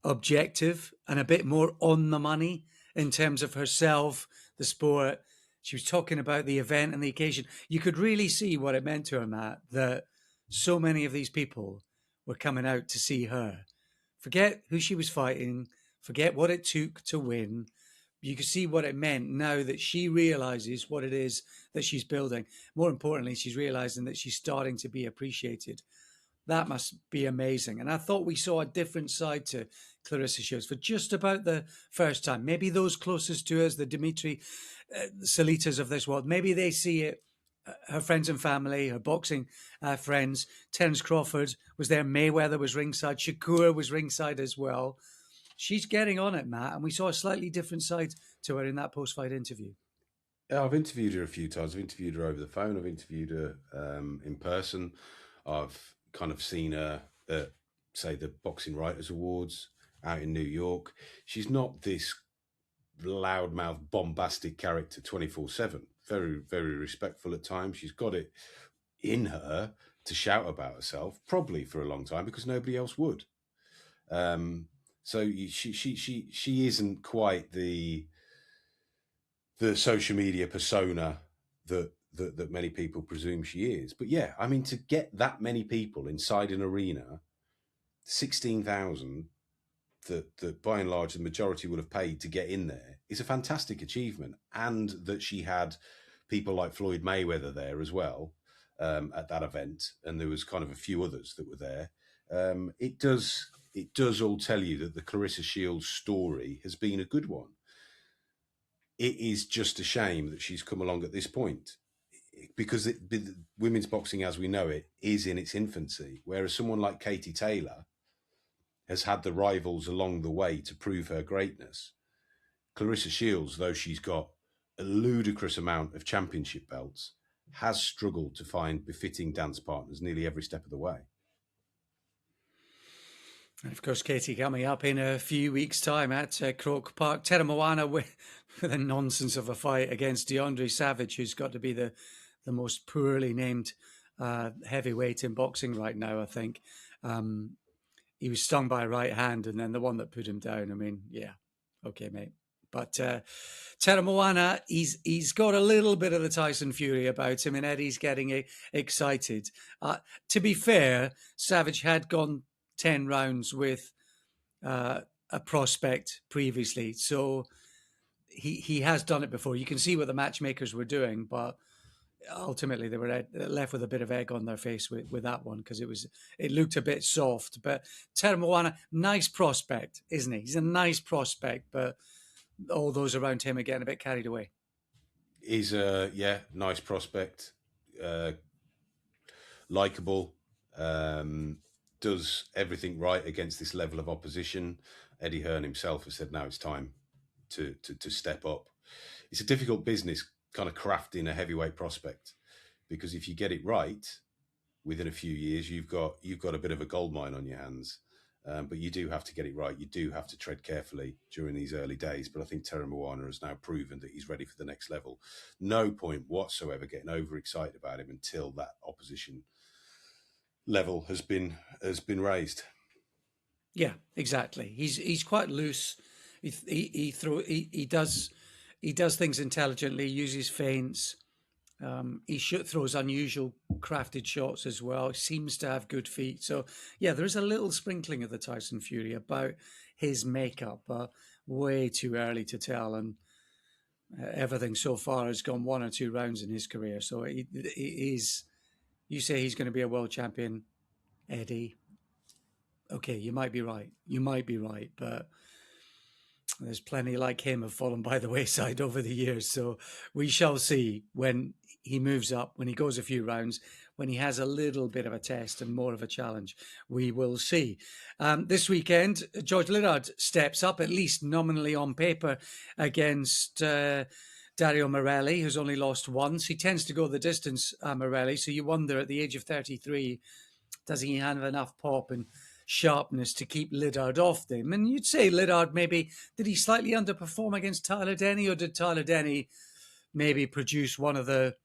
objective and a bit more on the money in terms of herself, the sport. She was talking about the event and the occasion. You could really see what it meant to her, Matt, that so many of these people were coming out to see her. Forget who she was fighting, forget what it took to win. You can see what it meant now that she realizes what it is that she's building. More importantly, she's realizing that she's starting to be appreciated. That must be amazing. And I thought we saw a different side to Claressa Shields for just about the first time. Maybe those closest to us, the Dimitri Salitas of this world, maybe they see it. Her friends and family, her boxing friends. Terence Crawford was there. Mayweather was ringside. Shakur was ringside as well. She's getting on it, Matt, and we saw a slightly different side to her in that post-fight interview. Yeah, I've interviewed her a few times. I've interviewed her over the phone. I've interviewed her in person. I've kind of seen her at, say, the Boxing Writers Awards out in New York. She's not this loudmouth, bombastic character 24/7. Very, very respectful at times. She's got it in her to shout about herself, probably for a long time, because nobody else would. So she isn't quite the social media persona that many people presume she is. But yeah, I mean, to get that many people inside an arena, 16,000, that by and large the majority would have paid to get in there is a fantastic achievement, and that she had people like Floyd Mayweather there as well at that event, and there was kind of a few others that were there. It does all tell you that the Claressa Shields story has been a good one. It is just a shame that she's come along at this point, because women's boxing as we know it is in its infancy, whereas someone like Katie Taylor has had the rivals along the way to prove her greatness. Claressa Shields, though she's got a ludicrous amount of championship belts, has struggled to find befitting dance partners nearly every step of the way. And of course, Katie coming up in a few weeks' time at Croke Park. Tera Moana with a nonsense of a fight against DeAndre Savage, who's got to be the most poorly named heavyweight in boxing right now, I think. He was stung by a right hand, and then the one that put him down. I mean, yeah, okay, mate. But Tera Moana, he's got a little bit of the Tyson Fury about him, and Eddie's getting excited. To be fair, Savage had gone 10 rounds with a prospect previously, so he has done it before. You can see what the matchmakers were doing, but ultimately they were left with a bit of egg on their face with that one, because it looked a bit soft. But Tera Moana, nice prospect, isn't he? He's a nice prospect, but all those around him are getting a bit carried away. He's a nice prospect, likable, does everything right against this level of opposition. Eddie Hearn himself has said now it's time to step up. It's a difficult business, kind of crafting a heavyweight prospect, because if you get it right within a few years, you've got a bit of a goldmine on your hands. But you do have to get it right. You do have to tread carefully during these early days. But I think Tera Moana has now proven that he's ready for the next level. No point whatsoever getting overexcited about him until that opposition level has been raised. Yeah, exactly. He's quite loose. He does things intelligently. Uses feints. He throws unusual crafted shots as well. Seems to have good feet. So, yeah, there is a little sprinkling of the Tyson Fury about his makeup. Way too early to tell. And everything so far has gone 1 or 2 rounds in his career. So, he is. You say he's going to be a world champion, Eddie. Okay, you might be right. But there's plenty like him have fallen by the wayside over the years. So we shall see when he moves up, when he goes a few rounds, when he has a little bit of a test and more of a challenge. We will see. This weekend, George Lirard steps up, at least nominally on paper, against Dario Morelli, who's only lost once. He tends to go the distance, Morelli. So you wonder, at the age of 33, does he have enough pop and sharpness to keep Lirard off them? And you'd say Lirard maybe, did he slightly underperform against Tyler Denny, or did Tyler Denny maybe produce one of the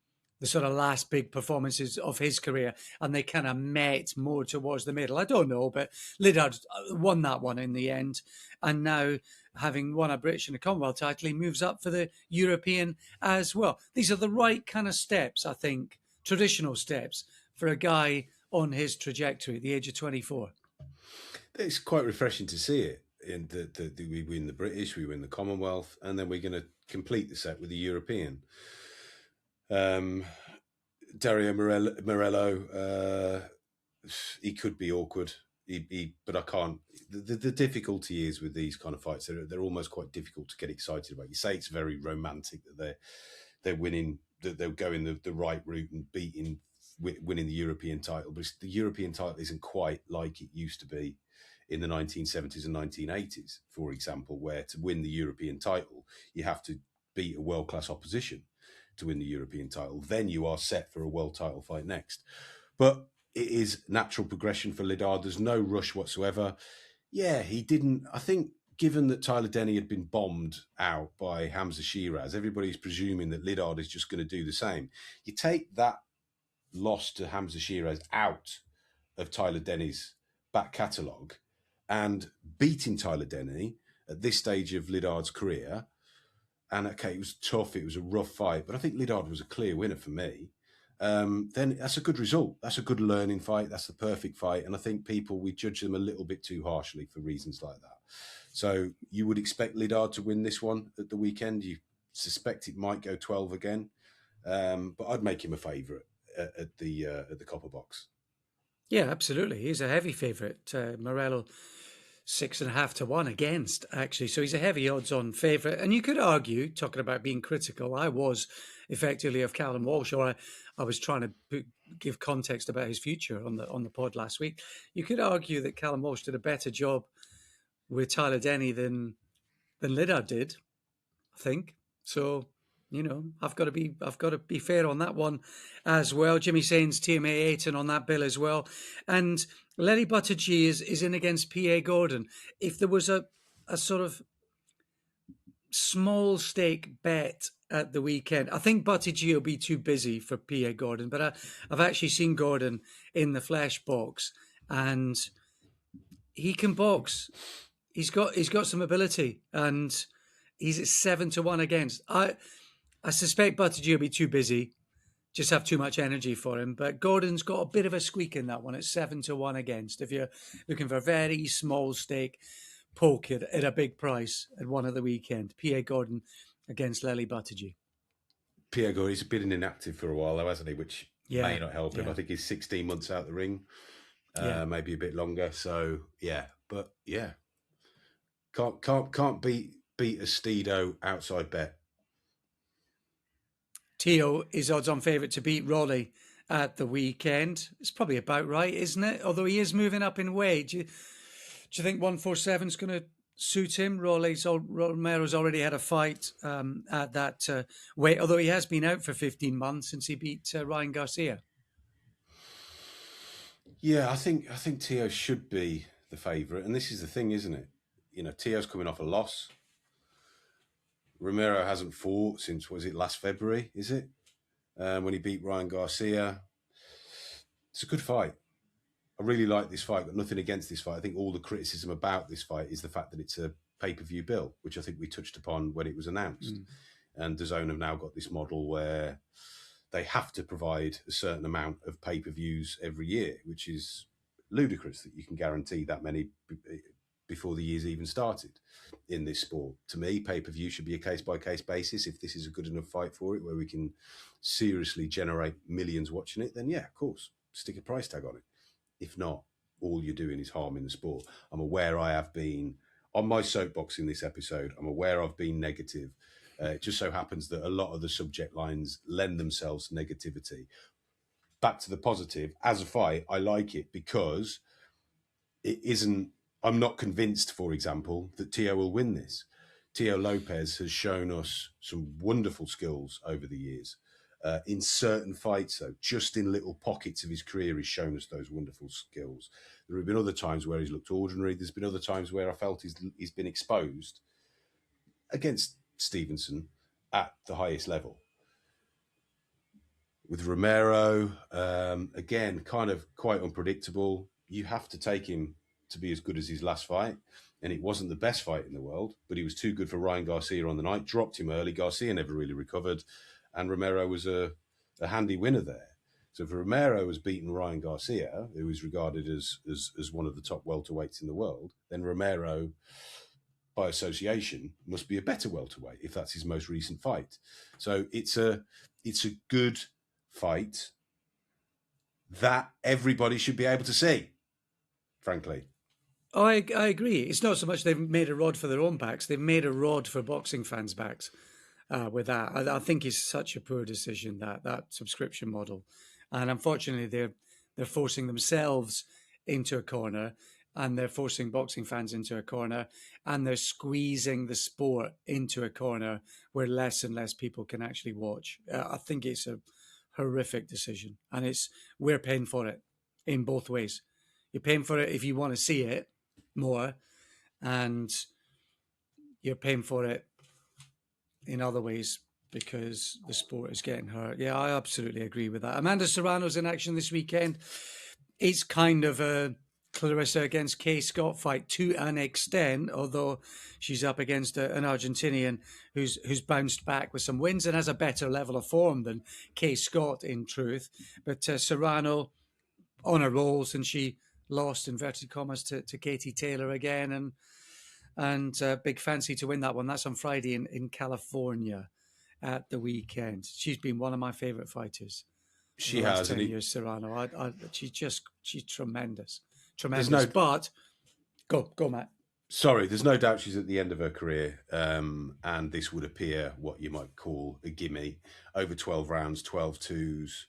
sort of last big performances of his career and they kind of met more towards the middle? I don't know, but Lirard won that one in the end. And now, having won a British and a Commonwealth title, he moves up for the European as well. These are the right kind of steps, I think, traditional steps for a guy on his trajectory at the age of 24. It's quite refreshing to see it. In we win the British, we win the Commonwealth, and then we're going to complete the set with the European. Dario Morello, he could be awkward, but I can't. The difficulty is with these kind of fights, they're almost quite difficult to get excited about. You say it's very romantic that they're winning, that they're going the right route and winning the European title, but the European title isn't quite like it used to be in the 1970s and 1980s, for example, where to win the European title, you have to beat a world-class opposition to win the European title. Then you are set for a world title fight next. But it is natural progression for Lirard. There's no rush whatsoever. Yeah, he didn't, I think, given that Tyler Denny had been bombed out by Hamza Shiraz, everybody's presuming that Lirard is just going to do the same. You take that loss to Hamza Shiraz out of Tyler Denny's back catalogue, and beating Tyler Denny at this stage of Lirard's career, and okay, it was tough, it was a rough fight, but I think Lirard was a clear winner for me. then that's a good result. That's a good learning fight. That's the perfect fight. And I think we judge them a little bit too harshly for reasons like that. So you would expect Lidard to win this one at the weekend. You suspect it might go 12 again, but I'd make him a favourite at the Copper Box. Yeah, absolutely. He's a heavy favourite. Morello 6.5 to 1 against, actually. So he's a heavy odds-on favourite. And you could argue, talking about being critical, I was effectively of Callum Walsh, or I was trying to give context about his future on the pod last week. You could argue that Callum Walsh did a better job with Tyler Denny than Lidard did, I think. So, I've got to be fair on that one as well. Jimmy Sainz, TMA Ayton on that bill as well. And Lenny Buttigieg is in against PA Gordon. If there was a sort of small stake bet at the weekend, I think Buttigieg will be too busy for PA Gordon, but I've actually seen Gordon in the flesh box, and he can box. He's got some ability, and he's at 7 to 1 against. I suspect Buttigieg will be too busy, just have too much energy for him. But Gordon's got a bit of a squeak in that one at 7 to 1 against. If you're looking for a very small stake poke at a big price at one of the weekend, PA Gordon against Lenny Buttigieg. PA Gordon, he's been inactive for a while though, hasn't he? Which may not help him. I think he's 16 months out the ring, maybe a bit longer. So but can't beat a Steedo outside bet. Teo is odds-on favourite to beat Rolly at the weekend. It's probably about right, isn't it? Although he is moving up in weight. Do you think 147 is going to suit him? Romero's already had a fight at that weight, although he has been out for 15 months since he beat Ryan Garcia. Yeah, I think Teo should be the favourite, and this is the thing, isn't it? Teo's coming off a loss. Romero hasn't fought since, was it last February, is it? When he beat Ryan Garcia. It's a good fight. I really like this fight. Got nothing against this fight. I think all the criticism about this fight is the fact that it's a pay-per-view bill, which I think we touched upon when it was announced. And DAZN have now got this model where they have to provide a certain amount of pay-per-views every year, which is ludicrous that you can guarantee that many before the year's even started in this sport. To me, pay-per-view should be a case-by-case basis. If this is a good enough fight for it, where we can seriously generate millions watching it, then yeah, of course, stick a price tag on it. If not, all you're doing is harming the sport. I'm aware I have been, on my soapbox in this episode, I'm aware I've been negative. It just so happens that a lot of the subject lines lend themselves to negativity. Back to the positive, as a fight, I like it because it isn't, I'm not convinced, for example, that Teo will win this. Teo Lopez has shown us some wonderful skills over the years. In certain fights, though, just in little pockets of his career, he's shown us those wonderful skills. There have been other times where he's looked ordinary. There's been other times where I felt he's been exposed against Stevenson at the highest level. With Romero, again, kind of quite unpredictable. You have to take him to be as good as his last fight. And it wasn't the best fight in the world, but he was too good for Ryan Garcia on the night. Dropped him early. Garcia never really recovered. And Romero was a handy winner there. So if Romero has beaten Ryan Garcia, who is regarded as one of the top welterweights in the world, then Romero, by association, must be a better welterweight if that's his most recent fight. So it's a good fight that everybody should be able to see, frankly. Oh, I agree. It's not so much they've made a rod for their own backs; they've made a rod for boxing fans' backs. With that, I think it's such a poor decision, that subscription model, and unfortunately, they're forcing themselves into a corner, and they're forcing boxing fans into a corner, and they're squeezing the sport into a corner where less and less people can actually watch. I think it's a horrific decision, and we're paying for it in both ways. You're paying for it if you want to see it more, and you're paying for it in other ways because the sport is getting hurt. Yeah, I absolutely agree with that. Amanda Serrano's in action this weekend. It's kind of a Claressa against Kaye Scott fight to an extent, although she's up against an Argentinian who's bounced back with some wins and has a better level of form than Kaye Scott, in truth. But Serrano on a roll since she lost, inverted commas, to Katie Taylor again, and big fancy to win that one. That's on Friday in California at the weekend. She's been one of my favourite fighters. She the last has, 10 and years, Serrano. She's tremendous. there's Tremendous. no. But go, Matt. Sorry, there's no doubt she's at the end of her career, and this would appear what you might call a gimme. Over 12 rounds, 12 twos.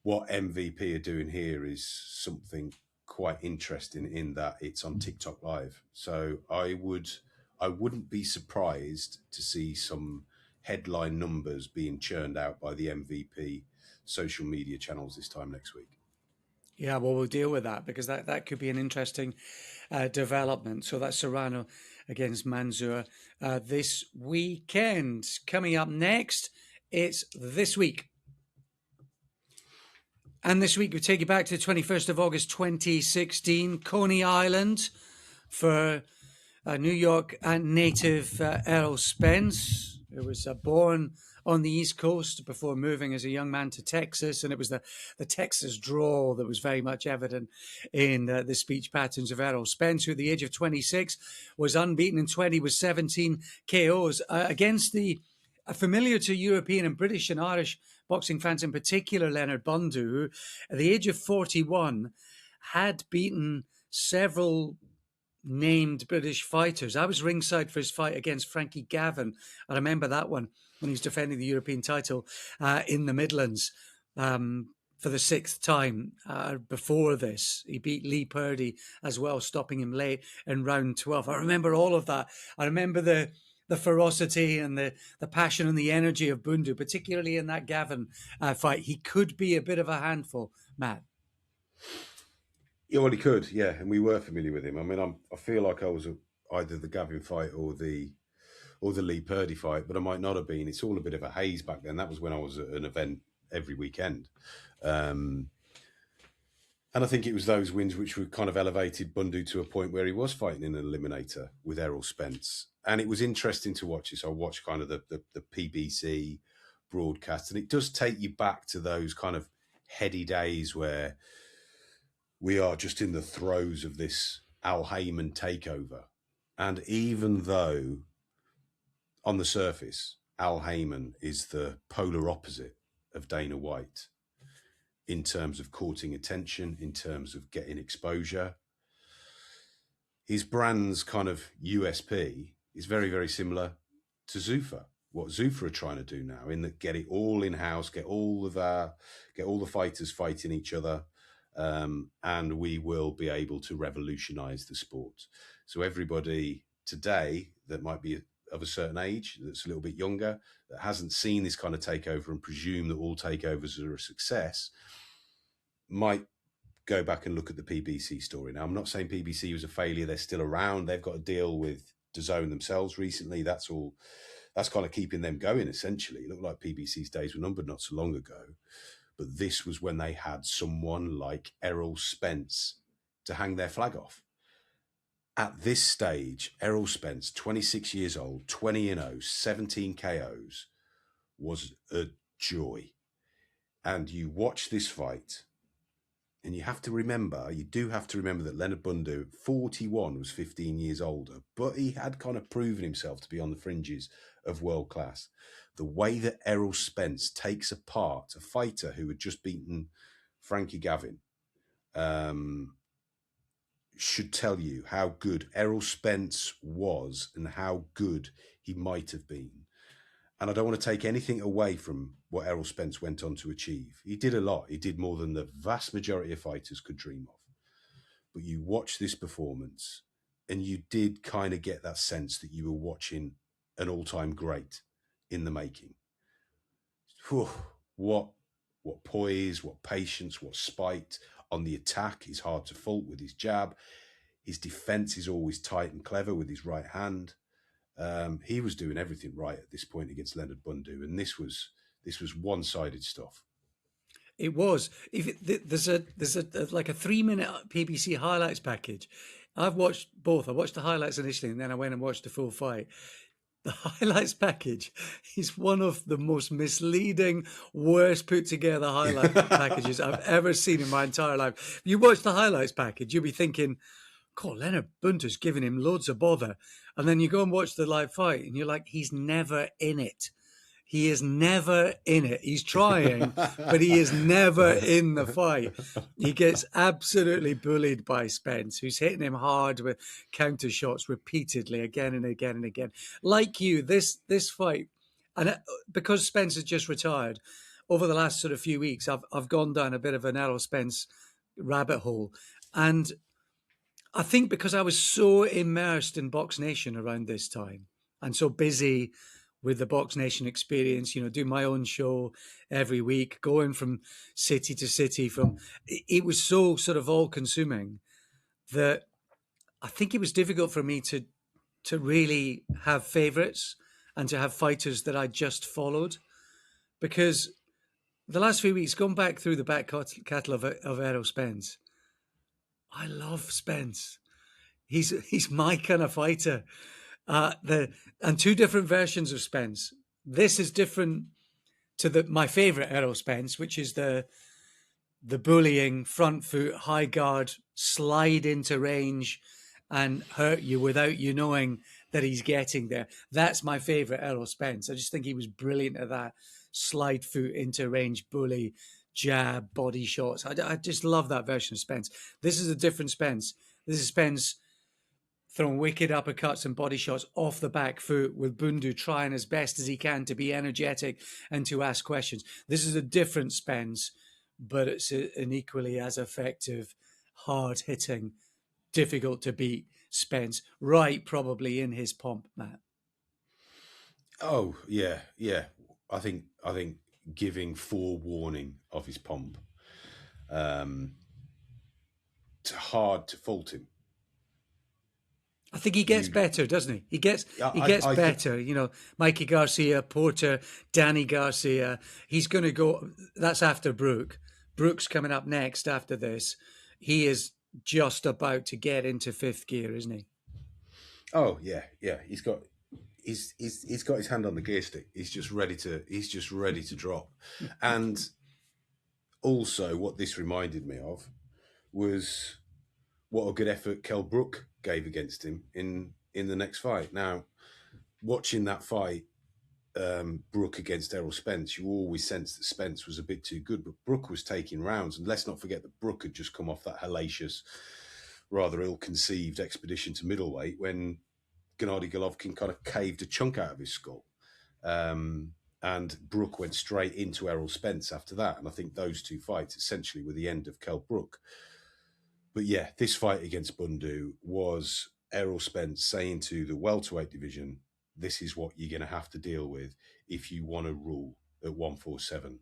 What MVP are doing here is something quite interesting in that it's on TikTok Live. So I wouldn't be surprised to see some headline numbers being churned out by the MVP social media channels this time next week. Yeah, well, we'll deal with that because that could be an interesting development. So that's Serrano against Mansour this weekend. Coming up next, it's This Week. And this week we take you back to the 21st of August 2016, Coney Island, for New York native Errol Spence, who was born on the East Coast before moving as a young man to Texas. And it was the Texas drawl that was very much evident in the speech patterns of Errol Spence, who at the age of 26 was unbeaten in 20 with 17 KOs against the familiar to European and British and Irish boxing fans in particular, Leonard Bundu, who at the age of 41 had beaten several named British fighters. I was ringside for his fight against Frankie Gavin. I remember that one when he was defending the European title in the Midlands for the sixth time. Before this, he beat Lee Purdy as well, stopping him late in round 12. I remember all of that. I remember the ferocity and the passion and the energy of Bundu, particularly in that Gavin fight. He could be a bit of a handful, Matt. Yeah, well, he could, yeah, and we were familiar with him. I mean, I feel like I was either the Gavin fight or the Lee Purdy fight, but I might not have been. It's all a bit of a haze back then. That was when I was at an event every weekend. And I think it was those wins which were kind of elevated Bundu to a point where he was fighting in an eliminator with Errol Spence. And it was interesting to watch this. I watched kind of the PBC broadcast, and it does take you back to those kind of heady days where we are just in the throes of this Al Heyman takeover. And even though on the surface, Al Heyman is the polar opposite of Dana White in terms of courting attention, in terms of getting exposure, his brand's kind of USP is very, very similar to Zuffa. What Zuffa are trying to do now, in that get it all in-house, get all the fighters fighting each other, and we will be able to revolutionize the sport. So everybody today that might be of a certain age, that's a little bit younger, that hasn't seen this kind of takeover and presume that all takeovers are a success, might go back and look at the PBC story. Now, I'm not saying PBC was a failure. They're still around. They've got to deal with DAZN themselves recently. That's kind of keeping them going, essentially. It looked like PBC's days were numbered not so long ago. But this was when they had someone like Errol Spence to hang their flag off. At this stage, Errol Spence, 26 years old, 20-0, 17 KOs, was a joy. And you watch this fight, and you do have to remember that Leonard Bundu, 41, was 15 years older, but he had kind of proven himself to be on the fringes of world class. The way that Errol Spence takes apart a fighter who had just beaten Frankie Gavin should tell you how good Errol Spence was and how good he might have been. And I don't want to take anything away from what Errol Spence went on to achieve. He did a lot. He did more than the vast majority of fighters could dream of. But you watch this performance and you did kind of get that sense that you were watching an all-time great in the making. Whew, what poise, what patience, what spite on the attack. He's hard to fault with his jab. His defense is always tight and clever with his right hand. He was doing everything right at this point against Leonard Bundu, and this was one-sided stuff. It was. There's a like a 3 minute BBC highlights package. I've watched both. I watched the highlights initially, and then I went and watched the full fight. The highlights package is one of the most misleading, worst put together highlight packages I've ever seen in my entire life. If you watch the highlights package, you'll be thinking, God, Leonard Bunter's giving him loads of bother. And then you go and watch the live fight, and you're like, he's never in it. He is never in it. He's trying, but he is never in the fight. He gets absolutely bullied by Spence, who's hitting him hard with counter shots repeatedly, again and again and again. Like you, this fight, and because Spence has just retired, over the last sort of few weeks, I've gone down a bit of an Errol Spence rabbit hole, and I think because I was so immersed in Box Nation around this time and so busy with the Box Nation experience, do my own show every week, going from city to city, it was so sort of all consuming that I think it was difficult for me to really have favorites and to have fighters that I just followed, because the last few weeks, going back through the back catalogue of Errol Spence, I love Spence. He's my kind of fighter. And two different versions of Spence. This is different to my favorite Errol Spence, which is the bullying, front foot, high guard, slide into range and hurt you without you knowing that he's getting there. That's my favorite Errol Spence. I just think he was brilliant at that. Slide foot into range, bully, jab, body shots. I just love that version of Spence. This is a different Spence. This is Spence throwing wicked uppercuts and body shots off the back foot, with Bundu trying as best as he can to be energetic and to ask questions. This is a different Spence, but it's an equally as effective, hard-hitting, difficult to beat Spence, right probably in his pomp, Matt. Oh, yeah. I think giving forewarning of his pomp, it's hard to fault him. I think he gets better, doesn't he? He gets better. Mikey Garcia, Porter, Danny Garcia. He's going to go. That's after Brook. Brook's coming up next after this. He is just about to get into fifth gear, isn't he? Oh yeah. He's got his hand on the gear stick. He's just ready to drop. And also, what this reminded me of was what a good effort Kell Brook gave against him in the next fight. Now, watching that fight, Brook against Errol Spence, you always sensed that Spence was a bit too good, but Brook was taking rounds. And let's not forget that Brook had just come off that hellacious, rather ill-conceived expedition to middleweight when Gennady Golovkin kind of caved a chunk out of his skull. And Brook went straight into Errol Spence after that. And I think those two fights essentially were the end of Kell Brook. But yeah, this fight against Bundu was Errol Spence saying to the welterweight division, this is what you're going to have to deal with if you want to rule at 147.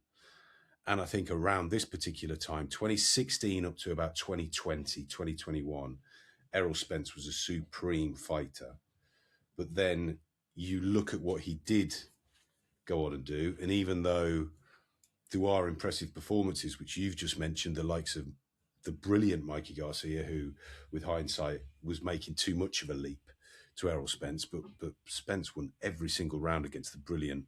And I think around this particular time, 2016 up to about 2020, 2021, Errol Spence was a supreme fighter. But then you look at what he did go on and do, and even though there are impressive performances, which you've just mentioned, the likes of the brilliant Mikey Garcia, who, with hindsight, was making too much of a leap to Errol Spence, but Spence won every single round against the brilliant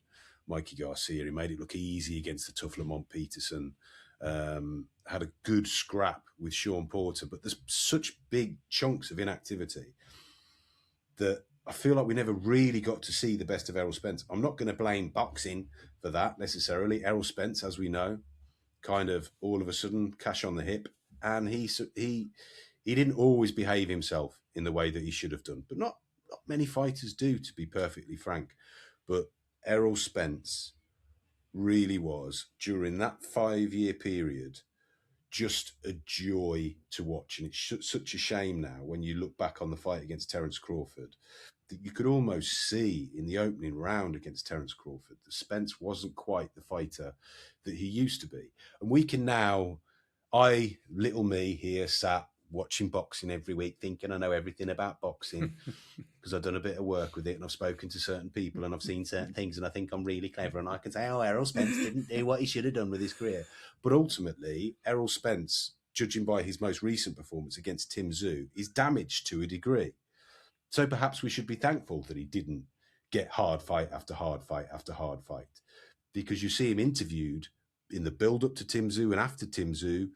Mikey Garcia. He made it look easy against the tough Lamont Peterson, had a good scrap with Sean Porter, but there's such big chunks of inactivity that I feel like we never really got to see the best of Errol Spence. I'm not going to blame boxing for that necessarily. Errol Spence, as we know, kind of all of a sudden cash on the hip, and he didn't always behave himself in the way that he should have done. But not many fighters do, to be perfectly frank. But Errol Spence really was, during that 5-year period, just a joy to watch. And it's such a shame now when you look back on the fight against Terence Crawford that you could almost see in the opening round against Terence Crawford that Spence wasn't quite the fighter that he used to be. And we can now, little me here, sat watching boxing every week, thinking I know everything about boxing. because I've done a bit of work with it and I've spoken to certain people and I've seen certain things and I think I'm really clever and I can say, oh, Errol Spence didn't do what he should have done with his career. But ultimately, Errol Spence, judging by his most recent performance against Tim Tszyu, is damaged to a degree. So perhaps we should be thankful that he didn't get hard fight after hard fight after hard fight, because you see him interviewed in the build-up to Tim Tszyu and after Tim Tszyu.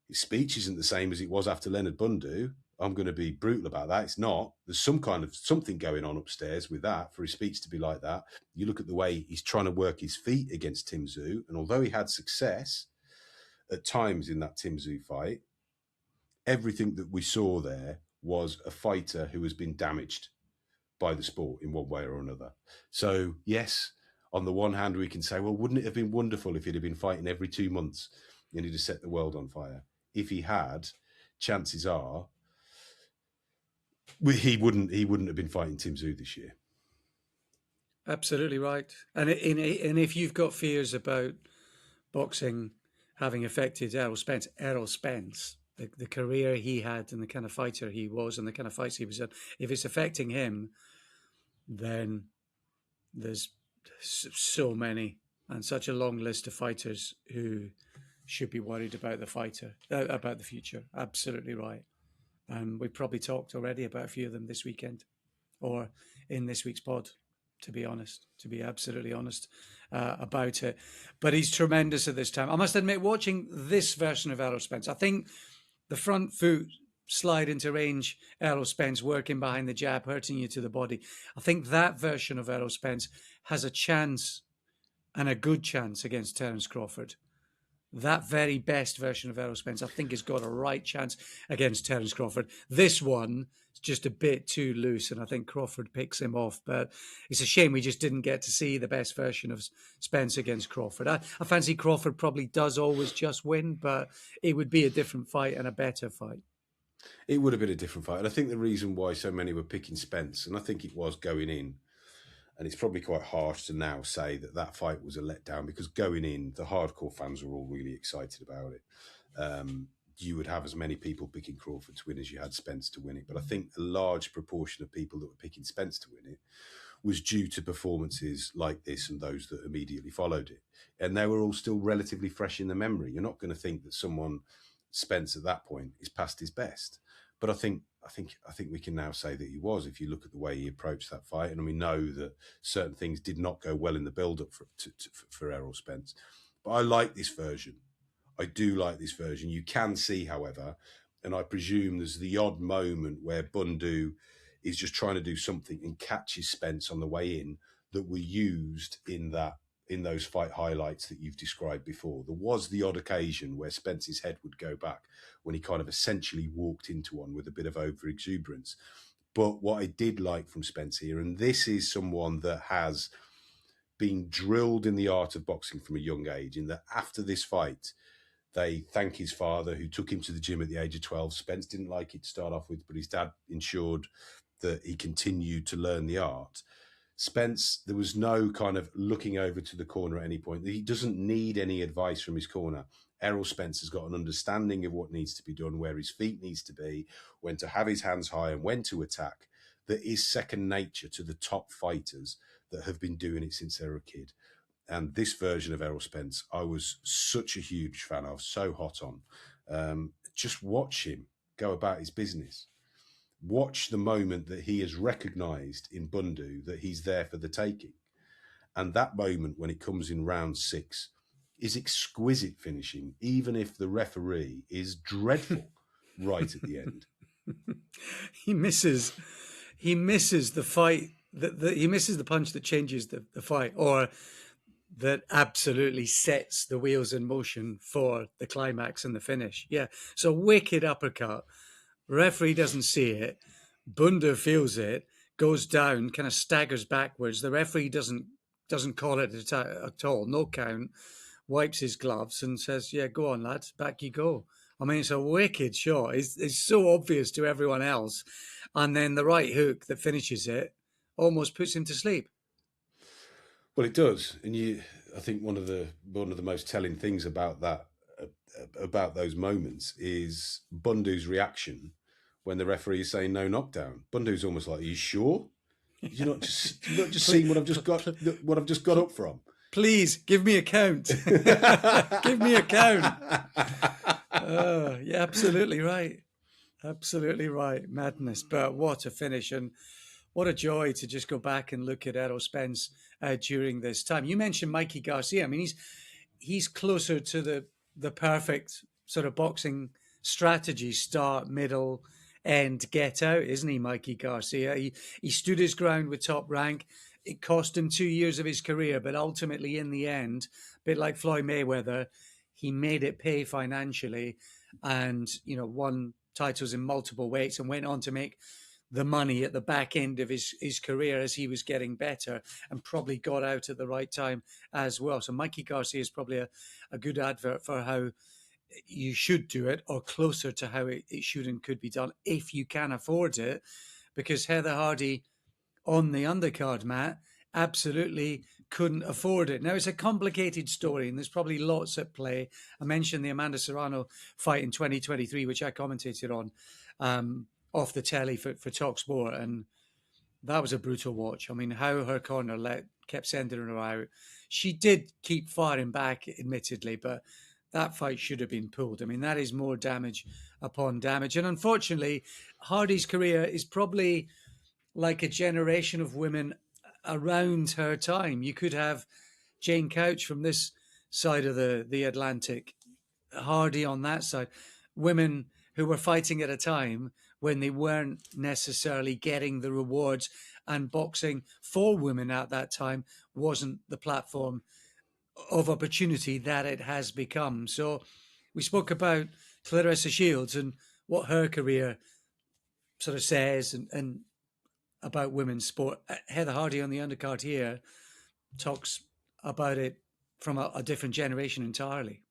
His speech isn't the same as it was after Leonard Bundu. I'm going to be brutal about that. It's not. There's some kind of something going on upstairs with that for his speech to be like that. You look at the way he's trying to work his feet against Tim Tszyu, and although he had success at times in that Tim Tszyu fight, everything that we saw there was a fighter who has been damaged by the sport in one way or another. So, yes, on the one hand, we can say, well, wouldn't it have been wonderful if he'd have been fighting every 2 months and he'd have set the world on fire? If he had, chances are he wouldn't have been fighting Tim Tszyu this year. Absolutely right. And if you've got fears about boxing having affected Errol Spence, the career he had and the kind of fighter he was and the kind of fights he was in, if it's affecting him, then there's so many and such a long list of fighters who should be worried about about the future. Absolutely right. And we probably talked already about a few of them this weekend or in this week's pod, to be absolutely honest about it. But he's tremendous at this time. I must admit, watching this version of Errol Spence, I think the front foot slide into range, Errol Spence working behind the jab, hurting you to the body. I think that version of Errol Spence has a chance, and a good chance, against Terence Crawford. That very best version of Errol Spence, I think, has got a right chance against Terence Crawford. This one is just a bit too loose, and I think Crawford picks him off. But it's a shame we just didn't get to see the best version of Spence against Crawford. I fancy Crawford probably does always just win, but it would be a different fight and a better fight. It would have been a different fight. And I think the reason why so many were picking Spence, and I think it was going in, and it's probably quite harsh to now say that that fight was a letdown, because going in, the hardcore fans were all really excited about it. You would have as many people picking Crawford to win as you had Spence to win it. But I think a large proportion of people that were picking Spence to win it was due to performances like this and those that immediately followed it. And they were all still relatively fresh in the memory. You're not going to think that someone, Spence at that point, is past his best. But I think we can now say that he was, if you look at the way he approached that fight. And we know that certain things did not go well in the build-up for Errol Spence. But I like this version. I do like this version. You can see, however, and I presume there's the odd moment where Bundu is just trying to do something and catches Spence on the way in, that were used in those fight highlights that you've described before. There was the odd occasion where Spence's head would go back when he kind of essentially walked into one with a bit of over-exuberance. But what I did like from Spence here, and this is someone that has been drilled in the art of boxing from a young age, in that after this fight, they thank his father, who took him to the gym at the age of 12. Spence didn't like it to start off with, but his dad ensured that he continued to learn the art. Spence, there was no kind of looking over to the corner at any point. He doesn't need any advice from his corner. Errol Spence has got an understanding of what needs to be done, where his feet needs to be, when to have his hands high and when to attack. That is second nature to the top fighters that have been doing it since they were a kid. And this version of Errol Spence, I was such a huge fan of, so hot on. Just watch him go about his business. Watch the moment that he has recognised in Bundu that he's there for the taking. And that moment, when it comes in round 6, is exquisite finishing, even if the referee is dreadful right at the end. He misses the fight, he misses the punch that changes the fight, or that absolutely sets the wheels in motion for the climax and the finish. Yeah, so wicked uppercut. Referee doesn't see it. Bundu feels it, goes down, kind of staggers backwards. The referee doesn't call it at all. No count. Wipes his gloves and says, "Yeah, go on, lads, back you go." I mean, it's a wicked shot. It's so obvious to everyone else, and then the right hook that finishes it almost puts him to sleep. Well, it does, and I think one of the most telling things about that, about those moments, is Bundu's reaction when the referee is saying no knockdown. Bundu's almost like, "Are you sure? You're not just seeing what I've just got up from." Please give me a count. Give me a count. Yeah, absolutely right. Absolutely right. Madness. But what a finish, and what a joy to just go back and look at Errol Spence during this time. You mentioned Mikey Garcia. I mean, he's closer to the perfect sort of boxing strategy: start, middle, end, get out, isn't he, Mikey Garcia? He stood his ground with Top Rank. It cost him 2 years of his career, but ultimately, in the end, a bit like Floyd Mayweather, he made it pay financially, and won titles in multiple weights, and went on to make the money at the back end of his career as he was getting better, and probably got out at the right time as well. So Mikey Garcia is probably a good advert for how you should do it, or closer to how it should and could be done if you can afford it, because Heather Hardy on the undercard, Matt, absolutely couldn't afford it. Now, it's a complicated story, and there's probably lots at play. I mentioned the Amanda Serrano fight in 2023, which I commentated on off the telly for TalkSport, and that was a brutal watch. I mean, how her corner kept sending her out. She did keep firing back, admittedly, but that fight should have been pulled. I mean, that is more damage upon damage. And unfortunately, Hardy's career is probably like a generation of women around her time. You could have Jane Couch from this side of the Atlantic, Hardy on that side. Women who were fighting at a time when they weren't necessarily getting the rewards, and boxing for women at that time wasn't the platform of opportunity that it has become. So we spoke about Claressa Shields and what her career sort of says and about women's sport. Heather Hardy on the undercard here talks about it from a different generation entirely.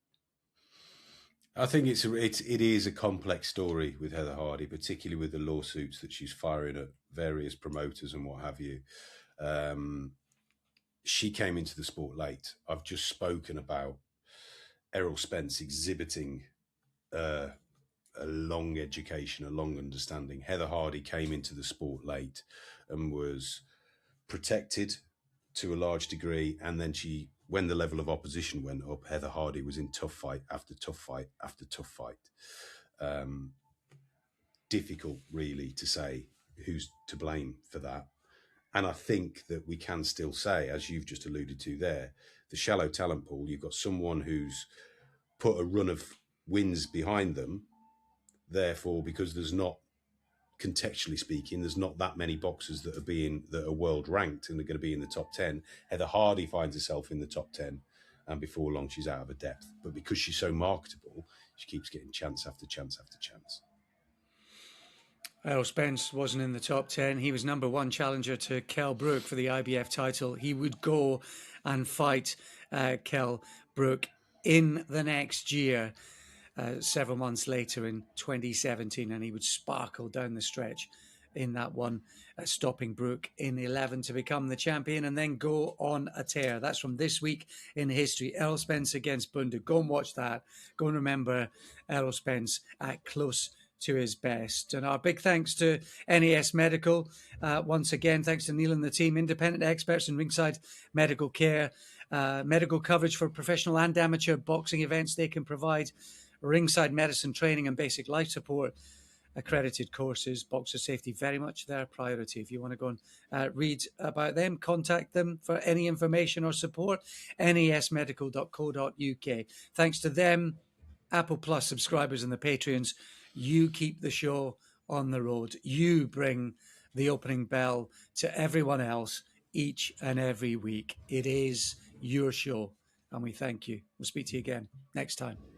I think it is a complex story with Heather Hardy, particularly with the lawsuits that she's firing at various promoters and what have you. She came into the sport late. I've just spoken about Errol Spence exhibiting a long education, a long understanding. Heather Hardy came into the sport late and was protected to a large degree, and then when the level of opposition went up, Heather Hardy was in tough fight after tough fight after tough fight. Difficult, really, to say who's to blame for that. And I think that we can still say, as you've just alluded to there, the shallow talent pool, you've got someone who's put a run of wins behind them. Therefore, because there's not, contextually speaking, there's not that many boxers that are world ranked and are going to be in the top 10. Heather Hardy finds herself in the top 10, and before long she's out of her depth. But because she's so marketable, she keeps getting chance after chance after chance. Errol Spence wasn't in the top 10. He was number one challenger to Kell Brook for the IBF title. He would go and fight Kell Brook in the next year, several months later in 2017, and he would sparkle down the stretch in that one, stopping Brook in 11 to become the champion and then go on a tear. That's from this week in history. Errol Spence against Bundu. Go and watch that. Go and remember Errol Spence at close to his best. And our big thanks to NAS Medical. Once again, thanks to Neil and the team, independent experts in ringside medical care, medical coverage for professional and amateur boxing events. They can provide ringside medicine training and basic life support, accredited courses. Boxer safety, very much their priority. If you want to go and read about them, contact them for any information or support, nasmedical.co.uk. Thanks to them, Apple Plus subscribers and the Patreons, you keep the show on the road. You bring the opening bell to everyone else each and every week. It is your show, and we thank you. We'll speak to you again next time.